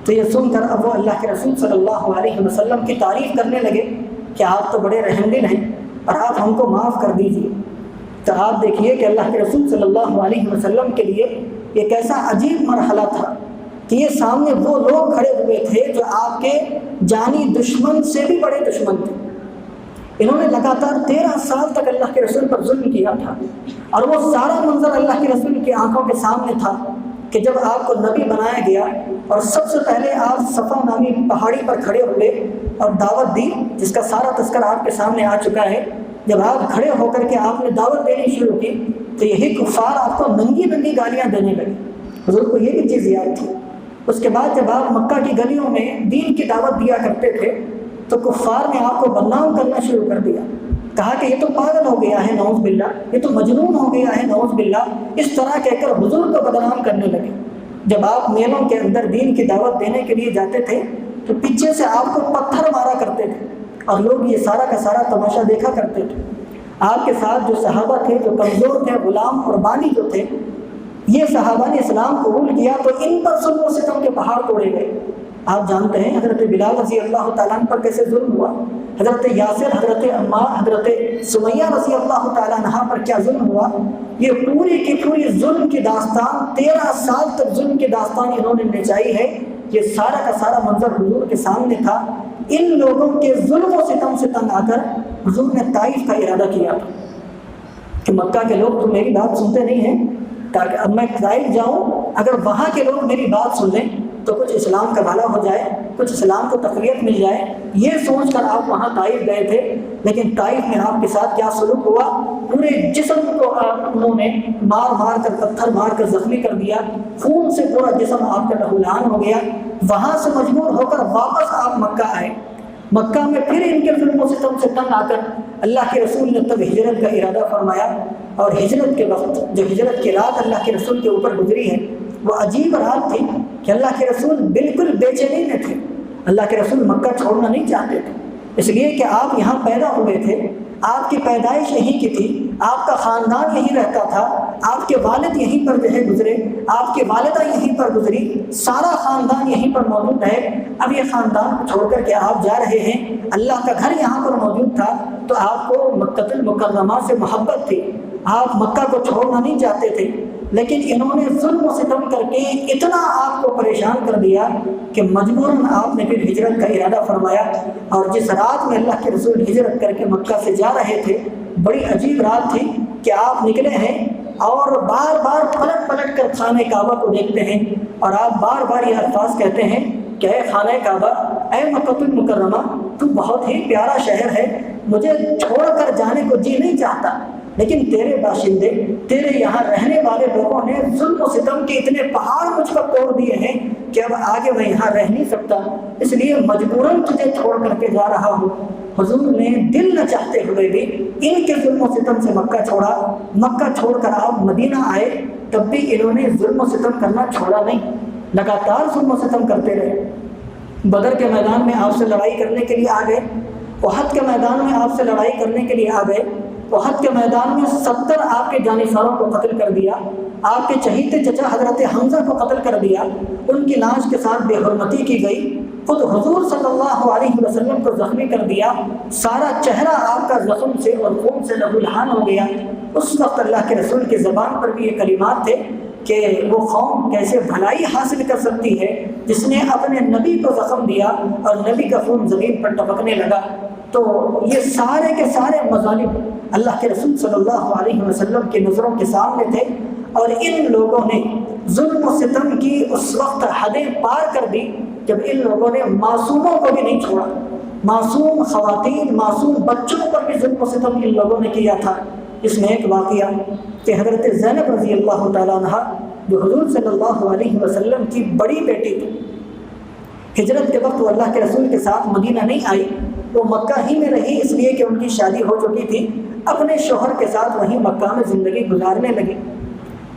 تو یہ سن کر اب وہ اللہ کے رسول صلی اللہ علیہ وسلم کی تعریف کرنے لگے کہ آپ تو بڑے رحم دل ہیں اور آپ ہم کو معاف کر دیجیے۔ تو آپ دیکھیے کہ اللہ کے رسول صلی اللہ علیہ وسلم کے لیے یہ کیسا عجیب مرحلہ تھا کہ یہ سامنے وہ لوگ کھڑے ہوئے تھے جو آپ کے جانی دشمن سے بھی بڑے دشمن تھے۔ انہوں نے لگاتار 13 سال تک اللہ کے رسول پر ظلم کیا تھا، اور وہ سارا منظر اللہ کے رسول کی آنکھوں کے سامنے تھا کہ جب آپ کو نبی بنایا گیا اور سب سے پہلے آپ صفا نامی پہاڑی پر کھڑے ہوئے اور دعوت دی، جس کا سارا تذکرہ آپ کے سامنے آ چکا ہے۔ جب آپ کھڑے ہو کر کے آپ نے دعوت دینی شروع کی تو یہی کفار آپ کو ننگی ننگی گالیاں دینے لگے۔ حضور کو یہ بھی چیز یاد تھی۔ اس کے بعد جب آپ مکہ کی گلیوں میں دین کی دعوت دیا کرتے تھے تو کفار نے آپ کو بدنام کرنا شروع کر دیا، کہا کہ یہ تو پاگل ہو گیا ہے نعوذ باللہ، یہ تو مجنون ہو گیا ہے نعوذ باللہ، اس طرح کہہ کر حضور کو بدنام کرنے لگے۔ جب آپ میلوں کے اندر دین کی دعوت دینے کے لیے جاتے تھے تو پیچھے سے آپ کو پتھر مارا کرتے تھے، اور لوگ یہ سارا کا سارا تماشا دیکھا کرتے تھے۔ آپ کے ساتھ جو صحابہ تھے، جو کمزور تھے، غلام اور بانی جو تھے، یہ صحابہ نے اسلام قبول کیا تو ان پر ظلم و ستم کے پہاڑ توڑے گئے۔ آپ جانتے ہیں حضرت بلال رضی اللہ تعالیٰ عنہ پر کیسے ظلم ہوا، حضرت یاسر، حضرت عمار، حضرت سمیہ رضی اللہ تعالیٰ عنہ پر کیا ظلم ہوا۔ یہ پوری کی پوری ظلم کی داستان، 13 سال تک ظلم کی داستان انہوں نے نچائی ہے۔ یہ سارا کا سارا منظر حضور کے سامنے تھا۔ ان لوگوں کے ظلم و ستم سے تنگ آ کر حضور نے طائف کا ارادہ کیا تھا کہ مکہ کے لوگ تو میری بات سنتے نہیں ہیں، تاکہ اب میں طائف جاؤں، اگر وہاں کے لوگ میری بات سن لیں تو کچھ اسلام کا بھلا ہو جائے، کچھ اسلام کو تقویت مل جائے۔ یہ سوچ کر آپ وہاں طائف گئے تھے، لیکن طائف میں آپ کے ساتھ کیا سلوک ہوا؟ پورے جسم کو انہوں نے مار مار کر، پتھر مار کر زخمی کر دیا، خون سے پورا جسم آپ کا لہولہان ہو گیا۔ وہاں سے مجبور ہو کر واپس آپ مکہ آئے۔ مکہ میں پھر ان کے ظلم و ستم سے تنگ آ کر اللہ کے رسول نے تب ہجرت کا ارادہ فرمایا، اور ہجرت کے وقت جو ہجرت کی رات اللہ کے رسول کے اوپر گزری ہے وہ عجیب رات تھی کہ اللہ کے رسول بالکل بے چینی میں تھے۔ اللہ کے رسول مکہ چھوڑنا نہیں چاہتے تھے، اس لیے کہ آپ یہاں پیدا ہوئے تھے، آپ کی پیدائش یہیں کی تھی، آپ کا خاندان یہیں رہتا تھا، آپ کے والد یہیں پر جو ہے گزرے، آپ کی والدہ یہیں پر گزری، سارا خاندان یہیں پر موجود ہے۔ اب یہ خاندان کو چھوڑ کر کے آپ جا رہے ہیں، اللہ کا گھر یہاں پر موجود تھا، تو آپ کو مکہ المکرمہ سے محبت تھی، آپ مکہ کو چھوڑنا نہیں چاہتے تھے، لیکن انہوں نے ظلم و ستم کر کے اتنا آپ کو پریشان کر دیا کہ مجبوراً آپ نے پھر ہجرت کا ارادہ فرمایا۔ اور جس رات میں اللہ کے رسول ہجرت کر کے مکہ سے جا رہے تھے، بڑی عجیب رات تھی کہ آپ نکلے ہیں اور بار بار پلٹ پلٹ کر خانہ کعبہ کو دیکھتے ہیں، اور آپ بار بار یہ الفاظ کہتے ہیں کہ اے خانہ کعبہ، اے مکہ المکرمہ، تو بہت ہی پیارا شہر ہے، مجھے چھوڑ کر جانے کو جی نہیں چاہتا، لیکن تیرے باشندے، تیرے یہاں رہنے والے لوگوں نے ظلم و ستم کے اتنے پہاڑ مجھ پر توڑ دیے ہیں کہ اب آگے میں یہاں رہ نہیں سکتا، اس لیے مجبوراً تجھے چھوڑ کر کے جا رہا ہوں۔ حضور نے دل نہ چاہتے ہوئے بھی ان کے ظلم و ستم سے مکہ چھوڑا۔ مکہ چھوڑ کر آپ مدینہ آئے، تب بھی انہوں نے ظلم و ستم کرنا چھوڑا نہیں، لگاتار ظلم و ستم کرتے رہے۔ بدر کے میدان میں آپ سے لڑائی کرنے کے لیے آ گئے، احد کے میدان میں آپ سے لڑائی کرنے کے لیے آ گئے، احد کے میدان میں 70 آپ کے جانشینوں کو قتل کر دیا، آپ کے چہیتے چچا حضرت حمزہ کو قتل کر دیا، ان کی لاش کے ساتھ بے حرمتی کی گئی، خود حضور صلی اللہ علیہ وسلم کو زخمی کر دیا، سارا چہرہ آپ کا زخم سے اور خون سے لہولہان ہو گیا۔ اس وقت اللہ کے رسول کی زبان پر بھی یہ کلمات تھے کہ وہ قوم کیسے بھلائی حاصل کر سکتی ہے جس نے اپنے نبی کو زخم دیا اور نبی کا خون زمین پر ٹپکنے لگا۔ تو یہ سارے کے سارے مظالم اللہ کے رسول صلی اللہ علیہ وسلم کی نظروں کے سامنے تھے، اور ان لوگوں نے ظلم و ستم کی اس وقت حدیں پار کر دی جب ان لوگوں نے معصوموں کو بھی نہیں چھوڑا، معصوم خواتین، معصوم بچوں پر بھی ظلم و ستم ان لوگوں نے کیا تھا۔ اس میں ایک واقعہ کہ حضرت زینب رضی اللہ تعالیٰ عنہ جو حضور صلی اللہ علیہ وسلم کی بڑی بیٹی تھی، ہجرت کے وقت وہ اللہ کے رسول کے ساتھ مدینہ نہیں آئی، وہ مکہ ہی میں رہی، اس لیے کہ ان کی شادی ہو چکی تھی، اپنے شوہر کے ساتھ وہیں مکہ میں زندگی گزارنے لگی۔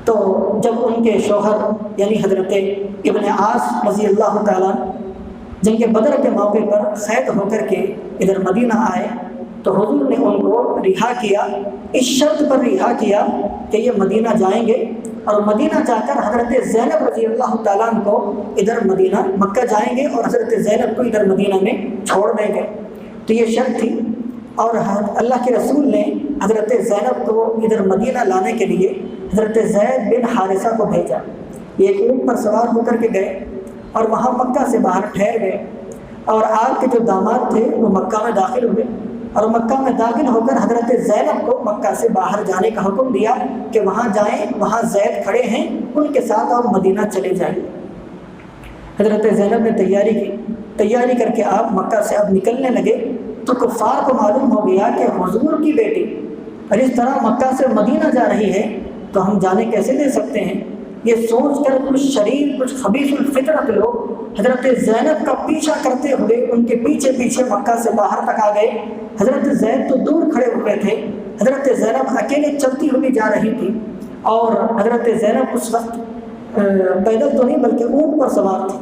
تو جب ان کے شوہر یعنی حضرت ابن عاص رضی اللہ تعالیٰ جنگ بدر کے موقع پر قید ہو کر کے ادھر مدینہ آئے تو حضور نے ان کو رہا کیا، اس شرط پر رہا کیا کہ یہ مدینہ جائیں گے، اور مدینہ جا کر حضرت زینب رضی اللہ تعالیٰ عنہ کو ادھر مدینہ مکہ جائیں گے اور حضرت زینب کو ادھر مدینہ میں چھوڑ دیں گے۔ تو یہ شرط تھی، اور اللہ کے رسول نے حضرت زینب کو ادھر مدینہ لانے کے لیے حضرت زید بن حارثہ کو بھیجا۔ یہ ایک اونٹ پر سوار ہو کر کے گئے، اور وہاں مکہ سے باہر ٹھہر گئے، اور آپ کے جو داماد تھے وہ مکہ میں داخل ہوئے، اور مکہ میں داخل ہو کر حضرت زینب کو مکہ سے باہر جانے کا حکم دیا کہ وہاں جائیں، وہاں زید کھڑے ہیں، ان کے ساتھ اور مدینہ چلے جائیں۔ حضرت زینب نے تیاری کر کے آپ مکہ سے اب نکلنے لگے، تو کفار کو معلوم ہو گیا کہ حضور کی بیٹی اور اس طرح مکہ سے مدینہ جا رہی ہے تو ہم جانے کیسے دے سکتے ہیں۔ یہ سوچ کر کچھ شریر، کچھ خبیث الفطرت لوگ حضرت زینب کا پیچھا کرتے ہوئے ان کے پیچھے پیچھے مکہ سے باہر تک آ گئے۔ حضرت زید تو دور کھڑے ہوئے تھے، حضرت زینب اکیلے چلتی ہوئی جا رہی تھی، اور حضرت زینب اس وقت پیدل تو نہیں بلکہ اونٹ پر سوار تھی،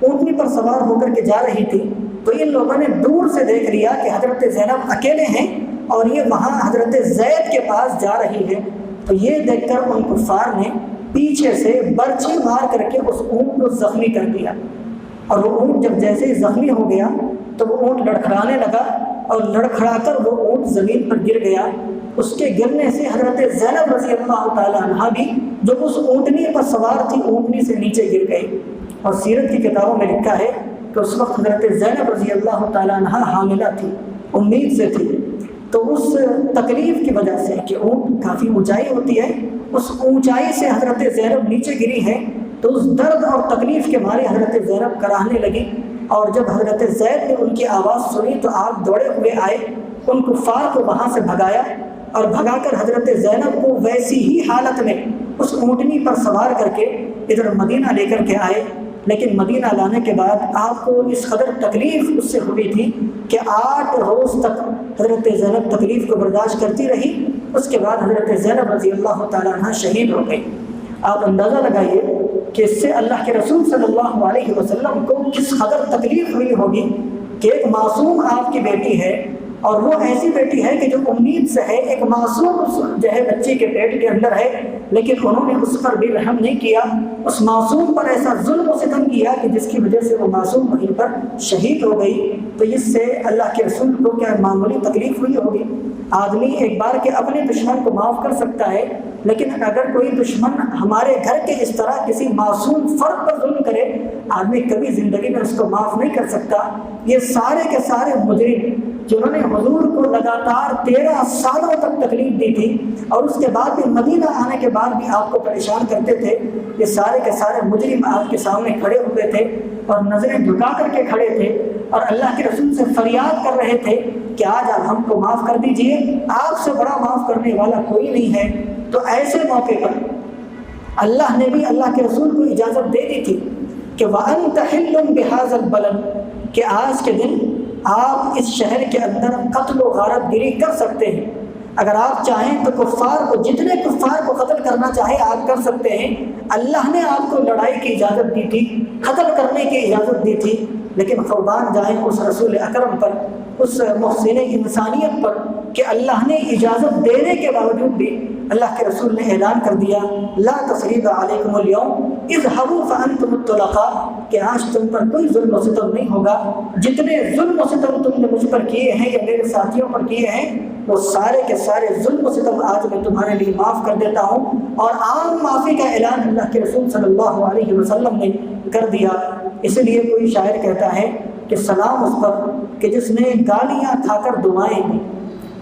اونٹنی پر سوار ہو کر کے جا رہی تھی۔ تو ان لوگوں نے دور سے دیکھ لیا کہ حضرت زینب اکیلے ہیں اور یہ وہاں حضرت زید کے پاس جا رہی ہے، تو یہ دیکھ کر ان کفار نے پیچھے سے برچھی مار کر کے اس اونٹ کو زخمی کر دیا، اور وہ اونٹ جب جیسے ہی زخمی ہو گیا تو وہ اونٹ لڑکھڑانے لگا، اور لڑکھڑا کر وہ اونٹ زمین پر گر گیا۔ اس کے گرنے سے حضرت زینب رضی اللہ تعالیٰ عنہ بھی جو اس اونٹنی پر سوار تھی اونٹنی سے نیچے گر گئی، اور سیرت کی کتابوں میں لکھا ہے کہ اس وقت حضرت زینب رضی اللہ تعالیٰ عنہ حاملہ تھی، امید سے تھی۔ تو اس تکلیف کی وجہ سے کہ اونٹ کافی اونچائی ہوتی ہے، اس اونچائی سے حضرت زینب نیچے گری ہے، تو اس درد اور تکلیف کے مارے حضرت زینب کراہنے لگی، اور جب حضرت زید نے ان کی آواز سنی تو آپ دوڑے ہوئے آئے، ان کفار کو وہاں سے بھگایا، اور بھگا کر حضرت زینب کو ویسی ہی حالت میں اس اونٹنی پر سوار کر کے ادھر مدینہ لے کر کے آئے۔ لیکن مدینہ لانے کے بعد آپ کو اس قدر تکلیف اس سے ہوئی تھی کہ 8 روز تک حضرت زینب تکلیف کو برداشت کرتی رہی۔ اس کے بعد حضرت زینب رضی اللہ تعالیٰ عنہ شہید ہو گئی۔ آپ اندازہ لگائیے کہ اس سے اللہ کے رسول صلی اللہ علیہ وسلم کو کس قدر تکلیف ہوئی ہوگی کہ ایک معصوم آپ کی بیٹی ہے، اور وہ ایسی بیٹی ہے کہ جو امید سے ہے، ایک معصوم جو ہے بچی کے پیٹ کے اندر ہے، لیکن انہوں نے اس پر بھی رحم نہیں کیا، اس معصوم پر ایسا ظلم و ستم کیا کہ جس کی وجہ سے وہ معصوم وہیں پر شہید ہو گئی۔ تو اس سے اللہ کے رسول کو کیا معمولی تکلیف ہوئی ہوگی؟ آدمی ایک بار کے اپنے دشمن کو معاف کر سکتا ہے، لیکن اگر کوئی دشمن ہمارے گھر کے اس طرح کسی معصوم فرد پر ظلم کرے، آدمی کبھی زندگی میں اس کو معاف نہیں کر سکتا۔ یہ سارے کے سارے مجرم جنہوں نے حضور کو لگاتار 13 سالوں تک تکلیف دی تھی، اور اس کے بعد بھی مدینہ آنے کے بعد بھی آپ کو پریشان کرتے تھے، یہ سارے کے سارے مجرم آپ کے سامنے کھڑے ہوئے تھے اور نظریں جھکا کر کے کھڑے تھے، اور اللہ کے رسول سے فریاد کر رہے تھے کہ آج آپ ہم کو معاف کر دیجئے، آپ سے بڑا معاف کرنے والا کوئی نہیں ہے۔ تو ایسے موقع پر اللہ نے بھی اللہ کے رسول کو اجازت دے دی تھی کہ وَأَنْتَ حِلٌّ بِهَذَا الْبَلَدِ، کہ آج کے دن آپ اس شہر کے اندر قتل و غارت گیری کر سکتے ہیں۔ اگر آپ چاہیں تو کفار کو، جتنے کفار کو قتل کرنا چاہے آپ کر سکتے ہیں۔ اللہ نے آپ کو لڑائی کی اجازت دی تھی، قتل کرنے کی اجازت دی تھی، لیکن قربان جائیں اس رسول اکرم پر، اس محسن انسانیت پر کہ اللہ نے اجازت دینے کے باوجود بھی اللہ کے رسول نے اعلان کر دیا لا تثریب علیکم اليوم اذهبوا فانتم الطلقاء، کہ آج تم پر کوئی ظلم و ستم نہیں ہوگا، جتنے ظلم و ستم تم نے مجھ پر کیے ہیں یا میرے ساتھیوں پر کیے ہیں وہ سارے کے سارے ظلم و ستم آج میں تمہارے لیے معاف کر دیتا ہوں۔ اور عام معافی کا اعلان اللہ کے رسول صلی اللہ علیہ وسلم نے کر دیا۔ اس لیے کوئی شاعر کہتا ہے کہ سلام اس پر کہ جس نے گالیاں کھا کر دعائیں دی،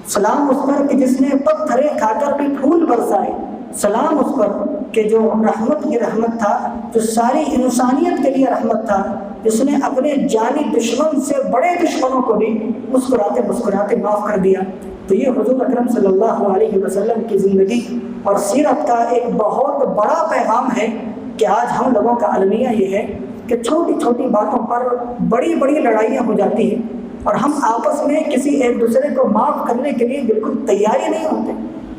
سلام اس پر کہ جس نے پتھریں کھا کر بھی پھول برسائے، سلام اس پر کہ جو رحمت کی رحمت تھا، جو ساری انسانیت کے لیے رحمت تھا، جس نے اپنے جانی دشمن سے بڑے دشمنوں کو بھی مسکراتے مسکراتے معاف کر دیا۔ تو یہ حضور اکرم صلی اللہ علیہ وسلم کی زندگی اور سیرت کا ایک بہت بڑا پیغام ہے کہ آج ہم لوگوں کا المیہ یہ ہے کہ چھوٹی چھوٹی باتوں پر بڑی بڑی لڑائیاں ہو جاتی ہیں، اور ہم آپس میں کسی ایک دوسرے کو معاف کرنے کے لیے بالکل تیاری نہیں ہوتے،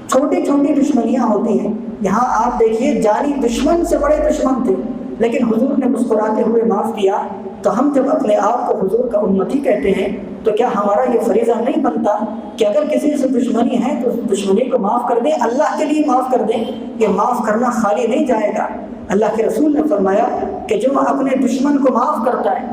چھوٹی چھوٹی دشمنیاں ہوتی ہیں۔ یہاں آپ دیکھیے جانی دشمن سے بڑے دشمن تھے، لیکن حضور نے مسکراتے ہوئے معاف کیا۔ تو ہم جب اپنے آپ کو حضور کا امتی کہتے ہیں تو کیا ہمارا یہ فریضہ نہیں بنتا کہ اگر کسی سے دشمنی ہے تو اس دشمنی کو معاف کر دیں، اللہ کے لیے معاف کر دیں؟ یہ معاف کرنا خالی نہیں جائے گا۔ اللہ کے رسول نے فرمایا کہ جو اپنے دشمن کو معاف کرتا ہے،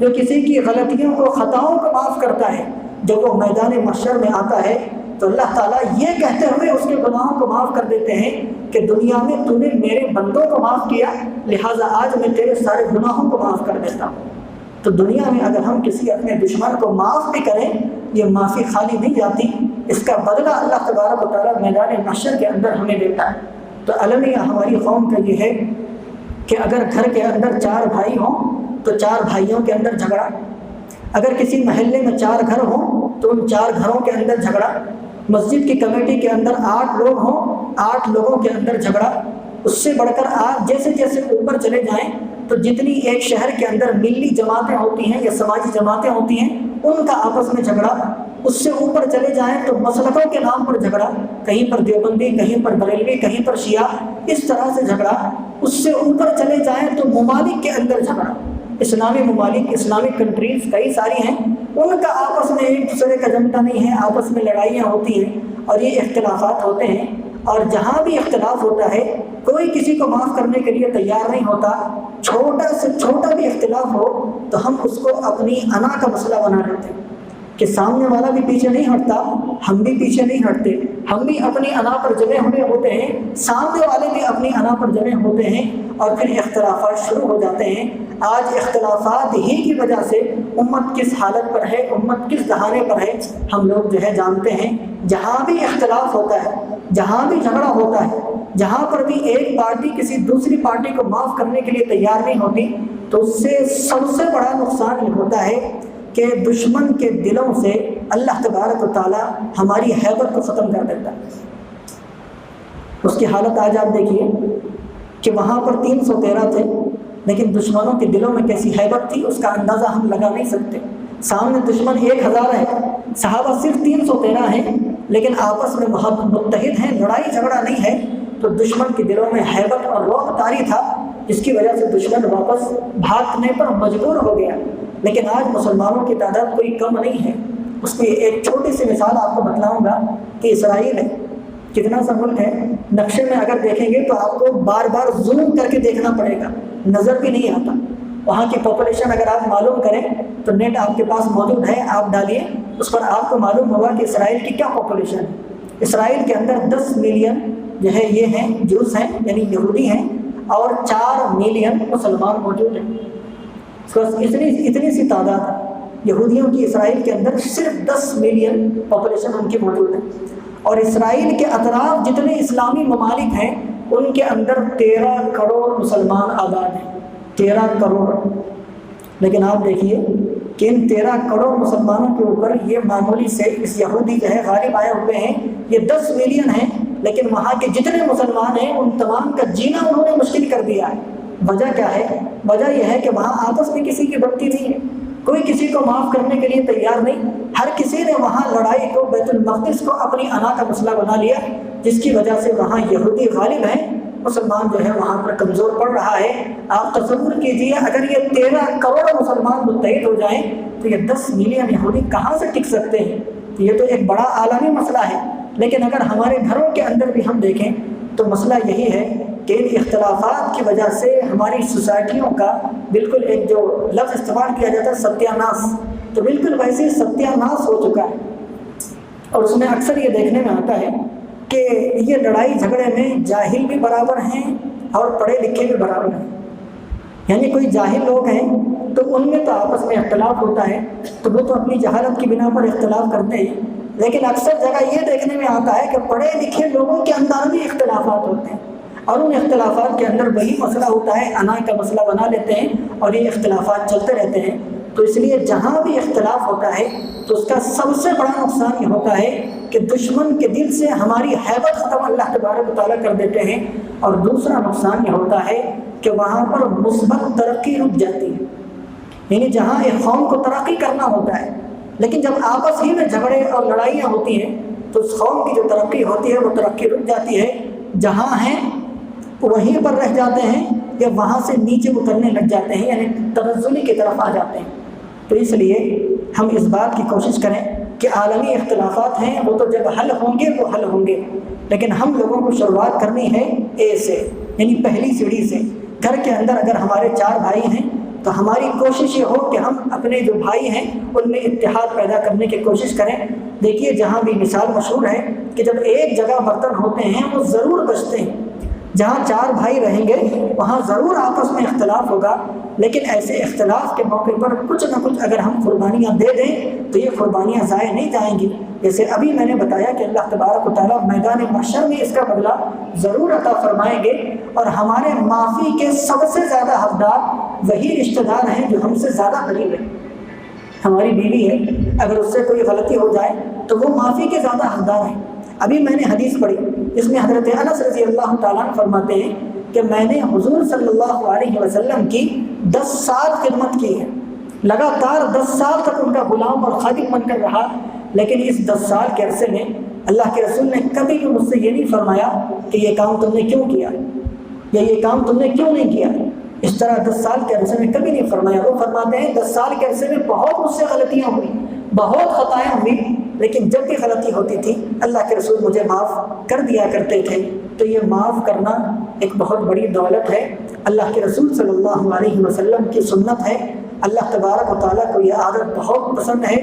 جو کسی کی غلطیوں کو، خطاؤں کو معاف کرتا ہے، جب وہ میدان محشر میں آتا ہے تو اللہ تعالیٰ یہ کہتے ہوئے اس کے گناہوں کو معاف کر دیتے ہیں کہ دنیا میں تو نے میرے بندوں کو معاف کیا، لہٰذا آج میں تیرے سارے گناہوں کو معاف کر دیتا ہوں۔ تو دنیا میں اگر ہم کسی اپنے دشمن کو معاف بھی کریں، یہ معافی خالی نہیں جاتی، اس کا بدلہ اللہ تبارک و تعالیٰ میدان محشر کے اندر ہمیں دیتا ہے۔ تو المیہ ہماری قوم کا یہ ہے کہ اگر گھر کے اندر 4 بھائی ہوں تو 4 بھائیوں کے اندر جھگڑا، اگر کسی محلے میں 4 گھر ہوں تو ان 4 گھروں کے اندر جھگڑا، مسجد کی کمیٹی کے اندر 8 لوگ ہوں، 8 لوگوں کے اندر جھگڑا، اس سے بڑھ کر آپ جیسے جیسے اوپر چلے جائیں تو جتنی ایک شہر کے اندر ملی جماعتیں ہوتی ہیں یا سماجی جماعتیں ہوتی ہیں ان کا آپس میں جھگڑا، اس سے اوپر چلے جائیں تو مسلکوں کے نام پر جھگڑا، کہیں پر دیوبندی، کہیں پر بریلوی، کہیں پر شیعہ، اس طرح سے جھگڑا، اس سے اوپر چلے جائیں تو ممالک کے اندر جھگڑا، اسلامی ممالک، اسلامک کنٹریز کئی ساری ہیں، ان کا آپس میں ایک دوسرے کا جمتا نہیں ہے، آپس میں لڑائیاں ہوتی ہیں اور یہ اختلافات ہوتے ہیں، اور جہاں بھی اختلاف ہوتا ہے کوئی کسی کو معاف کرنے کے لیے تیار نہیں ہوتا، چھوٹا سے چھوٹا بھی اختلاف ہو تو ہم اس کو اپنی انا کا مسئلہ بنا لیتے ہیں کہ سامنے والا بھی پیچھے نہیں ہٹتا، ہم بھی پیچھے نہیں ہٹتے، ہم بھی اپنی انا پر جمے ہوئے ہوتے ہیں، سامنے والے بھی اپنی انا پر جمے ہوتے ہیں، اور پھر اختلافات شروع ہو جاتے ہیں۔ آج اختلافات ہی کی وجہ سے امت کس حالت پر ہے، امت کس دہانے پر ہے، ہم لوگ جو ہے جانتے ہیں۔ جہاں بھی اختلاف ہوتا ہے، جہاں بھی جھگڑا ہوتا ہے، جہاں پر بھی ایک پارٹی کسی دوسری پارٹی کو معاف کرنے کے لیے تیار نہیں ہوتی، تو اس سے سب سے بڑا نقصان یہ ہوتا ہے کہ دشمن کے دلوں سے اللہ تبارک و تعالیٰ ہماری ہیبت کو ختم کر دیتا ہے۔ اس کی حالت آج آپ دیکھیے کہ وہاں پر 313 تھے، لیکن دشمنوں کے دلوں میں کیسی ہیبت تھی اس کا اندازہ ہم لگا نہیں سکتے۔ سامنے دشمن 1000 ہے، صحابہ صرف 313 ہیں، لیکن آپس میں متحد ہیں، لڑائی جھگڑا نہیں ہے، تو دشمن کے دلوں میں ہیبت اور رعب طاری تھا، جس کی وجہ سے دشمن واپس بھاگنے پر مجبور ہو گیا۔ لیکن آج مسلمانوں کی تعداد کوئی کم نہیں ہے۔ اس کی ایک چھوٹی سی مثال آپ کو بتلاؤں گا کہ اسرائیل ہے، کتنا سا ملک ہے، نقشے میں اگر دیکھیں گے تو آپ کو بار بار زوم کر کے دیکھنا پڑے گا، نظر بھی نہیں آتا۔ وہاں کی پاپولیشن اگر آپ معلوم کریں تو نیٹ آپ کے پاس موجود ہے، آپ ڈالیے، اس پر آپ کو معلوم ہوگا کہ اسرائیل کی کیا پاپولیشن ہے۔ اسرائیل کے اندر 10 ملین جو ہے یہ ہیں جوس ہیں، یعنی یہودی ہیں، اور 4 ملین مسلمان موجود ہیں۔ اتنی سی تعداد یہودیوں کی اسرائیل کے اندر، صرف 10 ملین پاپولیشن ان کی موجود ہے، اور اسرائیل کے اطراف جتنے اسلامی ممالک ہیں ان کے اندر 13 کروڑ مسلمان آباد ہیں، 13 کروڑ۔ لیکن آپ دیکھیے کہ ان 13 کروڑ مسلمانوں کے اوپر یہ معمولی سے اس یہودی جو ہے غالب آئے ہوئے ہیں، یہ 10 ملین ہیں، لیکن وہاں کے جتنے مسلمان ہیں ان تمام کا جینا انہوں نے مشکل کر دیا ہے۔ وجہ کیا ہے؟ وجہ یہ ہے کہ وہاں آپس میں کسی کی بنتی نہیں ہے، کوئی کسی کو معاف کرنے کے لیے تیار نہیں، ہر کسی نے وہاں لڑائی کو، بیت المقدس کو اپنی انا کا مسئلہ بنا لیا، جس کی وجہ سے وہاں یہودی غالب ہیں، مسلمان جو ہے وہاں پر کمزور پڑ رہا ہے۔ آپ تصور کیجئے اگر یہ 13 کروڑ مسلمان متحد ہو جائیں تو یہ 10 ملین یہودی کہاں سے ٹک سکتے ہیں؟ یہ تو ایک بڑا عالمی مسئلہ ہے۔ لیکن اگر ہمارے گھروں کے اندر بھی ہم دیکھیں تو مسئلہ یہی ہے کہ ان اختلافات کی وجہ سے ہماری سوسائٹیوں کا بالکل ایک جو لفظ استعمال کیا جاتا ہے ستیہ ناش، تو بالکل ویسے ہی ستیہ ناش ہو چکا ہے۔ اور اس میں اکثر یہ دیکھنے میں آتا ہے کہ یہ لڑائی جھگڑے میں جاہل بھی برابر ہیں اور پڑھے لکھے بھی برابر ہیں، یعنی کوئی جاہل لوگ ہیں تو ان میں تو آپس میں اختلاف ہوتا ہے تو وہ تو اپنی جہالت کی بنا پر اختلاف کرتے ہیں، لیکن اکثر جگہ یہ دیکھنے میں آتا ہے کہ پڑھے لکھے لوگوں کے اندر بھی اختلافات ہوتے ہیں، اور ان اختلافات کے اندر وہی مسئلہ ہوتا ہے، انا کا مسئلہ بنا لیتے ہیں اور یہ اختلافات چلتے رہتے ہیں۔ تو اس لیے جہاں بھی اختلاف ہوتا ہے تو اس کا سب سے بڑا نقصان یہ ہوتا ہے کہ دشمن کے دل سے ہماری ہیبت ختم اللہ تبارک و تعالیٰ کر دیتے ہیں، اور دوسرا نقصان یہ ہوتا ہے کہ وہاں پر مثبت ترقی رک جاتی ہے، یعنی جہاں ایک قوم کو ترقی کرنا ہوتا ہے، لیکن جب آپس ہی میں جھگڑے اور لڑائیاں ہوتی ہیں تو اس قوم کی جو ترقی ہوتی ہے وہ ترقی رک جاتی ہے، جہاں ہیں وہیں پر رہ جاتے ہیں یا وہاں سے نیچے اترنے لگ جاتے ہیں، یعنی تنزلی کی طرف آ جاتے ہیں۔ تو اس لیے ہم اس بات کی کوشش کریں کہ عالمی اختلافات ہیں وہ تو جب حل ہوں گے وہ حل ہوں گے، لیکن ہم لوگوں کو شروعات کرنی ہے اے سے، یعنی پہلی سیڑھی سے۔ گھر کے اندر اگر ہمارے 4 بھائی ہیں تو ہماری کوشش یہ ہو کہ ہم اپنے جو بھائی ہیں ان میں اتحاد پیدا کرنے کی کوشش کریں، دیکھیے جہاں بھی مثال مشہور ہے کہ جب ایک جگہ برتن ہوتے ہیں وہ ضرور بچتے ہیں، جہاں 4 بھائی رہیں گے وہاں ضرور آپس میں اختلاف ہوگا، لیکن ایسے اختلاف کے موقع پر کچھ نہ کچھ اگر ہم قربانیاں دے دیں تو یہ قربانیاں ضائع نہیں جائیں گی۔ جیسے ابھی میں نے بتایا کہ اللہ تبارک و تعالیٰ میدان محشر میں اس کا بدلہ ضرور عطا فرمائیں گے، اور ہمارے معافی کے سب سے زیادہ حقدار وہی رشتہ دار ہیں جو ہم سے زیادہ قریب ہیں۔ ہماری بیوی ہے، اگر اس سے کوئی غلطی ہو جائے تو وہ معافی کے زیادہ حقدار ہیں۔ ابھی میں نے حدیث پڑھی جس میں حضرت انس رضی اللہ تعالیٰ عنہ فرماتے ہیں کہ میں نے حضور صلی اللہ علیہ وسلم کی 10 سال خدمت کی ہے، لگاتار 10 سال تک ان کا غلام اور خادم بن کر رہا، لیکن اس 10 سال کے عرصے میں اللہ کے رسول نے کبھی بھی مجھ سے یہ نہیں فرمایا کہ یہ کام تم نے کیوں کیا یا یہ کام تم نے کیوں نہیں کیا۔ اس طرح 10 سال کے عرصے میں کبھی نہیں فرمایا۔ وہ فرماتے ہیں 10 سال کے عرصے میں بہت مجھ سے غلطیاں ہوئی، بہت خطائیں ہوئی، لیکن جب بھی غلطی ہوتی تھی اللہ کے رسول مجھے معاف کر دیا کرتے تھے۔ تو یہ معاف کرنا ایک بہت بڑی دولت ہے، اللہ کے رسول صلی اللہ علیہ وسلم کی سنت ہے۔ اللہ تبارک و تعالیٰ کو یہ عادت بہت پسند ہے،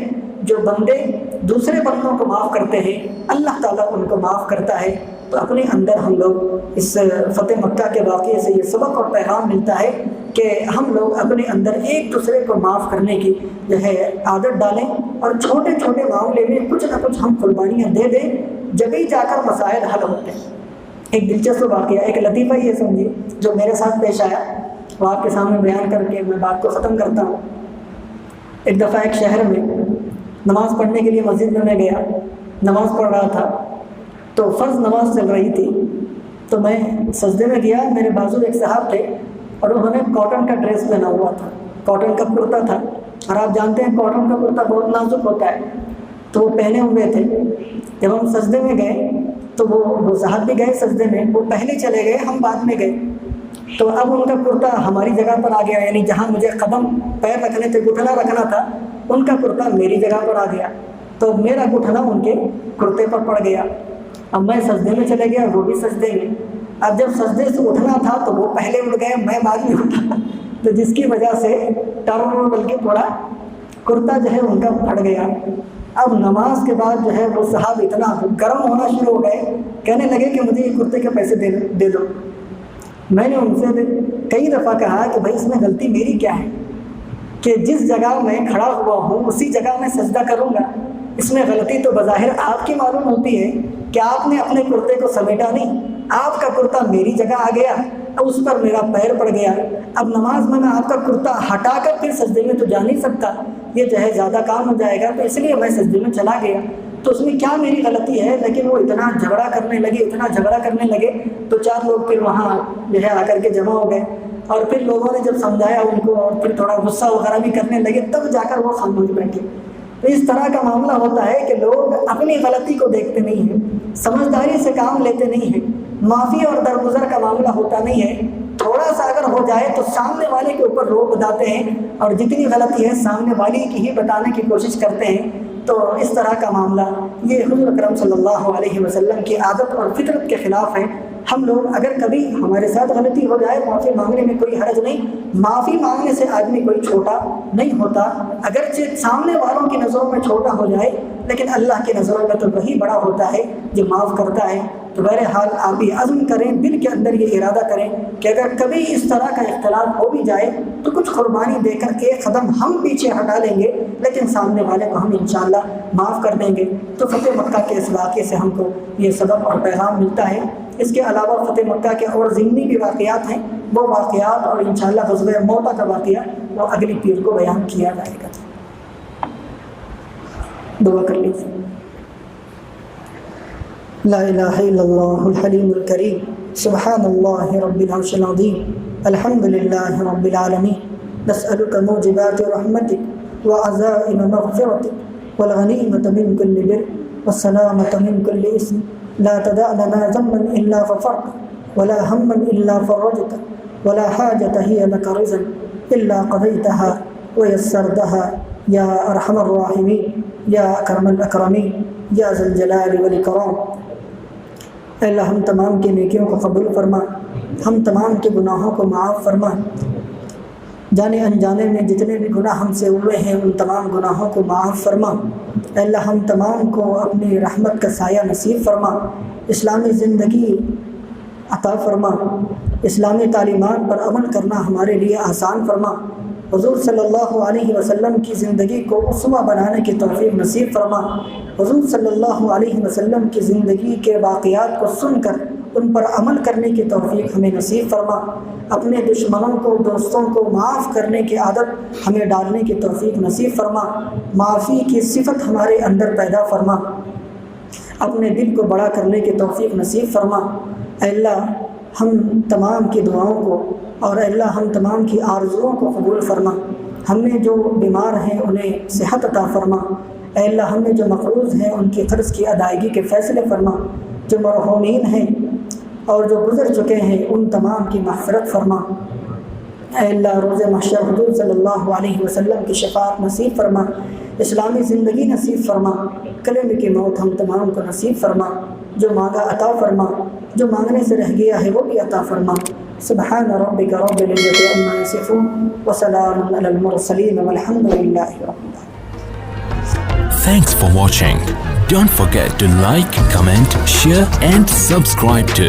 جو بندے دوسرے بندوں کو معاف کرتے ہیں اللہ تعالیٰ ان کو معاف کرتا ہے۔ تو اپنے اندر ہم لوگ اس فتح مکہ کے واقعے سے یہ سبق اور پیغام ملتا ہے کہ ہم لوگ اپنے اندر ایک دوسرے کو معاف کرنے کی جو ہے عادت ڈالیں، اور چھوٹے چھوٹے معاملے میں کچھ نہ کچھ ہم قربانیاں دے دیں، جبھی جا کر مسائل حل ہوتے ہیں۔ ایک دلچسپ واقعہ، ایک لطیفہ یہ سمجھیے جو میرے ساتھ پیش آیا، وہ آپ کے سامنے بیان کر کے میں بات کو ختم کرتا ہوں۔ ایک دفعہ ایک شہر میں نماز پڑھنے کے لیے مسجد میں گیا، نماز پڑھ رہا تھا تو فرض نماز چل رہی تھی، تو میں سجدے میں گیا۔ میرے بازو ایک صاحب تھے اور انہوں نے کاٹن کا ڈریس پہنا ہوا تھا، کاٹن کا کرتا تھا، اور آپ جانتے ہیں کاٹن کا کرتا بہت نازک ہوتا ہے، تو وہ پہنے ہوئے تھے۔ جب ہم سجدے میں گئے تو وہ صاحب بھی گئے سجدے میں، وہ پہلے چلے گئے، ہم بعد میں گئے۔ تو اب ان کا کرتا ہماری جگہ پر آ گیا، یعنی جہاں مجھے قدم پیر رکھنے تھے، گھٹنا رکھنا تھا، ان کا کرتا میری جگہ پر آ گیا، تو میرا گھٹنا ان کے کرتے پر پڑ گیا۔ اب میں سجدے میں چلے گیا، وہ بھی سجدے میں۔ اب جب سجدے سے اٹھنا تھا تو وہ پہلے اٹھ گئے، میں بعد میں اٹھا، تو جس کی وجہ سے ٹرم بلکہ پورا کرتا جو ہے ان کا پھٹ گیا۔ اب نماز کے بعد جو ہے وہ صاحب اتنا گرم ہونا شروع ہو گئے، کہنے لگے کہ مجھے یہ کرتے کے پیسے دے دو۔ میں نے ان سے کئی دفعہ کہا کہ بھائی اس میں غلطی میری کیا ہے کہ جس جگہ میں کھڑا ہوا ہوں اسی جگہ میں سجدہ کروں گا، اس میں غلطی تو بظاہر آپ کی معلوم ہوتی ہے کہ آپ نے اپنے کرتے کو سمیٹا نہیں، آپ کا کرتا میری جگہ آ گیا، اب اس پر میرا پیر پڑ گیا۔ اب نماز میں آپ کا کرتا ہٹا کر پھر سجدے میں تو جا نہیں سکتا، یہ جو ہے زیادہ کام ہو جائے گا، تو اس لیے میں سجدے میں چلا گیا۔ تو اس میں کیا میری غلطی ہے؟ لیکن وہ اتنا جھگڑا کرنے لگے تو 4 لوگ پھر وہاں جو ہے آ کر کے جمع ہو گئے، اور پھر لوگوں نے جب سمجھایا ان کو اور پھر تھوڑا غصہ وغیرہ بھی کرنے لگے، تب جا کر وہ خاموش بیٹھے۔ تو اس طرح کا معاملہ ہوتا ہے کہ لوگ اپنی غلطی کو دیکھتے نہیں ہیں، سمجھداری سے کام لیتے نہیں ہیں، معافی اور درگزر کا معاملہ ہوتا نہیں ہے۔ تھوڑا سا اگر ہو جائے تو سامنے والے کے اوپر روک بتاتے ہیں، اور جتنی غلطی ہے سامنے والی کی ہی بتانے کی کوشش کرتے ہیں۔ تو اس طرح کا معاملہ یہ حضور اکرم صلی اللہ علیہ وسلم کی عادت اور فطرت کے خلاف ہے۔ ہم لوگ اگر کبھی ہمارے ساتھ غلطی ہو جائے، معافی مانگنے میں کوئی حرج نہیں، معافی مانگنے سے آدمی کوئی چھوٹا نہیں ہوتا، اگرچہ سامنے والوں کی نظروں میں چھوٹا ہو جائے لیکن اللہ کی نظروں میں تو وہی بڑا ہوتا ہے جو معاف کرتا ہے۔ تو بہرحال آپ یہ عزم کریں، دل کے اندر یہ ارادہ کریں کہ اگر کبھی اس طرح کا اختلاف ہو بھی جائے تو کچھ قربانی دے کر ایک قدم ہم پیچھے ہٹا لیں گے، لیکن سامنے والے کو ہم انشاءاللہ معاف کر دیں گے۔ تو فتح مکہ کے اس واقعے سے ہم کو یہ سبق اور پیغام ملتا ہے۔ اس کے علاوہ فتح مکہ کے اور ضمنی بھی واقعات ہیں، وہ واقعات اور انشاءاللہ غزوہ موتا کا واقعہ وہ اگلی پیر کو بیان کیا جائے گا۔ دعا کر لیجیے۔ لا الہ الا اللہ الحلیم الکریم، سبحان اللہ رب العرش العظیم، الحمد للہ رب العالمین، نسألک موجبات رحمتک وعزائم مغفرتک والغنیمۃ من کل بر والسلامۃ من کل اسم، لا تدع لنا ذنبا الا غفرته ولا هما الا فرجته ولا حاجة هي لك رضا الا قضيتها ويسرتها یا ارحم الراحمین یا اکرم الاکرمین یا ذا الجلال والاکرام۔ اے اللہ ہم تمام کی نیکیوں کو قبول فرما، ہم تمام کے گناہوں کو معاف فرما۔ جانے انجانے میں جتنے بھی گناہ ہم سے ہوئے ہیں ان تمام گناہوں کو معاف فرما۔ اے اللہ ہم تمام کو اپنی رحمت کا سایہ نصیب فرما، اسلامی زندگی عطا فرما، اسلامی تعلیمات پر عمل کرنا ہمارے لیے آسان فرما، حضور صلی اللہ علیہ وسلم کی زندگی کو اسوہ بنانے کی توفیق نصیب فرما، حضور صلی اللہ علیہ وسلم کی زندگی کے واقعات کو سن کر ان پر عمل کرنے کی توفیق ہمیں نصیب فرما، اپنے دشمنوں کو دوستوں کو معاف کرنے کی عادت ہمیں ڈالنے کی توفیق نصیب فرما، معافی کی صفت ہمارے اندر پیدا فرما، اپنے دل کو بڑا کرنے کی توفیق نصیب فرما۔ اے اللہ ہم تمام کی دعاؤں کو اور اے اللہ ہم تمام کی آرزوؤں کو قبول فرما، ہم میں جو بیمار ہیں انہیں صحت عطا فرما، اے اللہ ہم میں جو مقروض ہیں ان کی قرض کی ادائیگی کے فیصلے فرما، جو مرحومین ہیں اور جو گزر چکے ہیں ان تمام کی مغفرت فرما۔ اے اللہ روز محشر حضور صلی اللہ علیہ وسلم کی شفاعت نصیب فرما، اسلامی زندگی نصیب فرما، کلمے کی موت ہم تمام کو نصیب فرما، جو مانگا عطا فرما، جو مانگنے سے رہ گیا ہے وہ بھی عطا فرما۔ سبحان ربک رب العزۃ عما یصفون وسلام علی المرسلین والحمد للہ رب العالمین۔ Thanks for watching. Don't forget to like, comment, share and subscribe to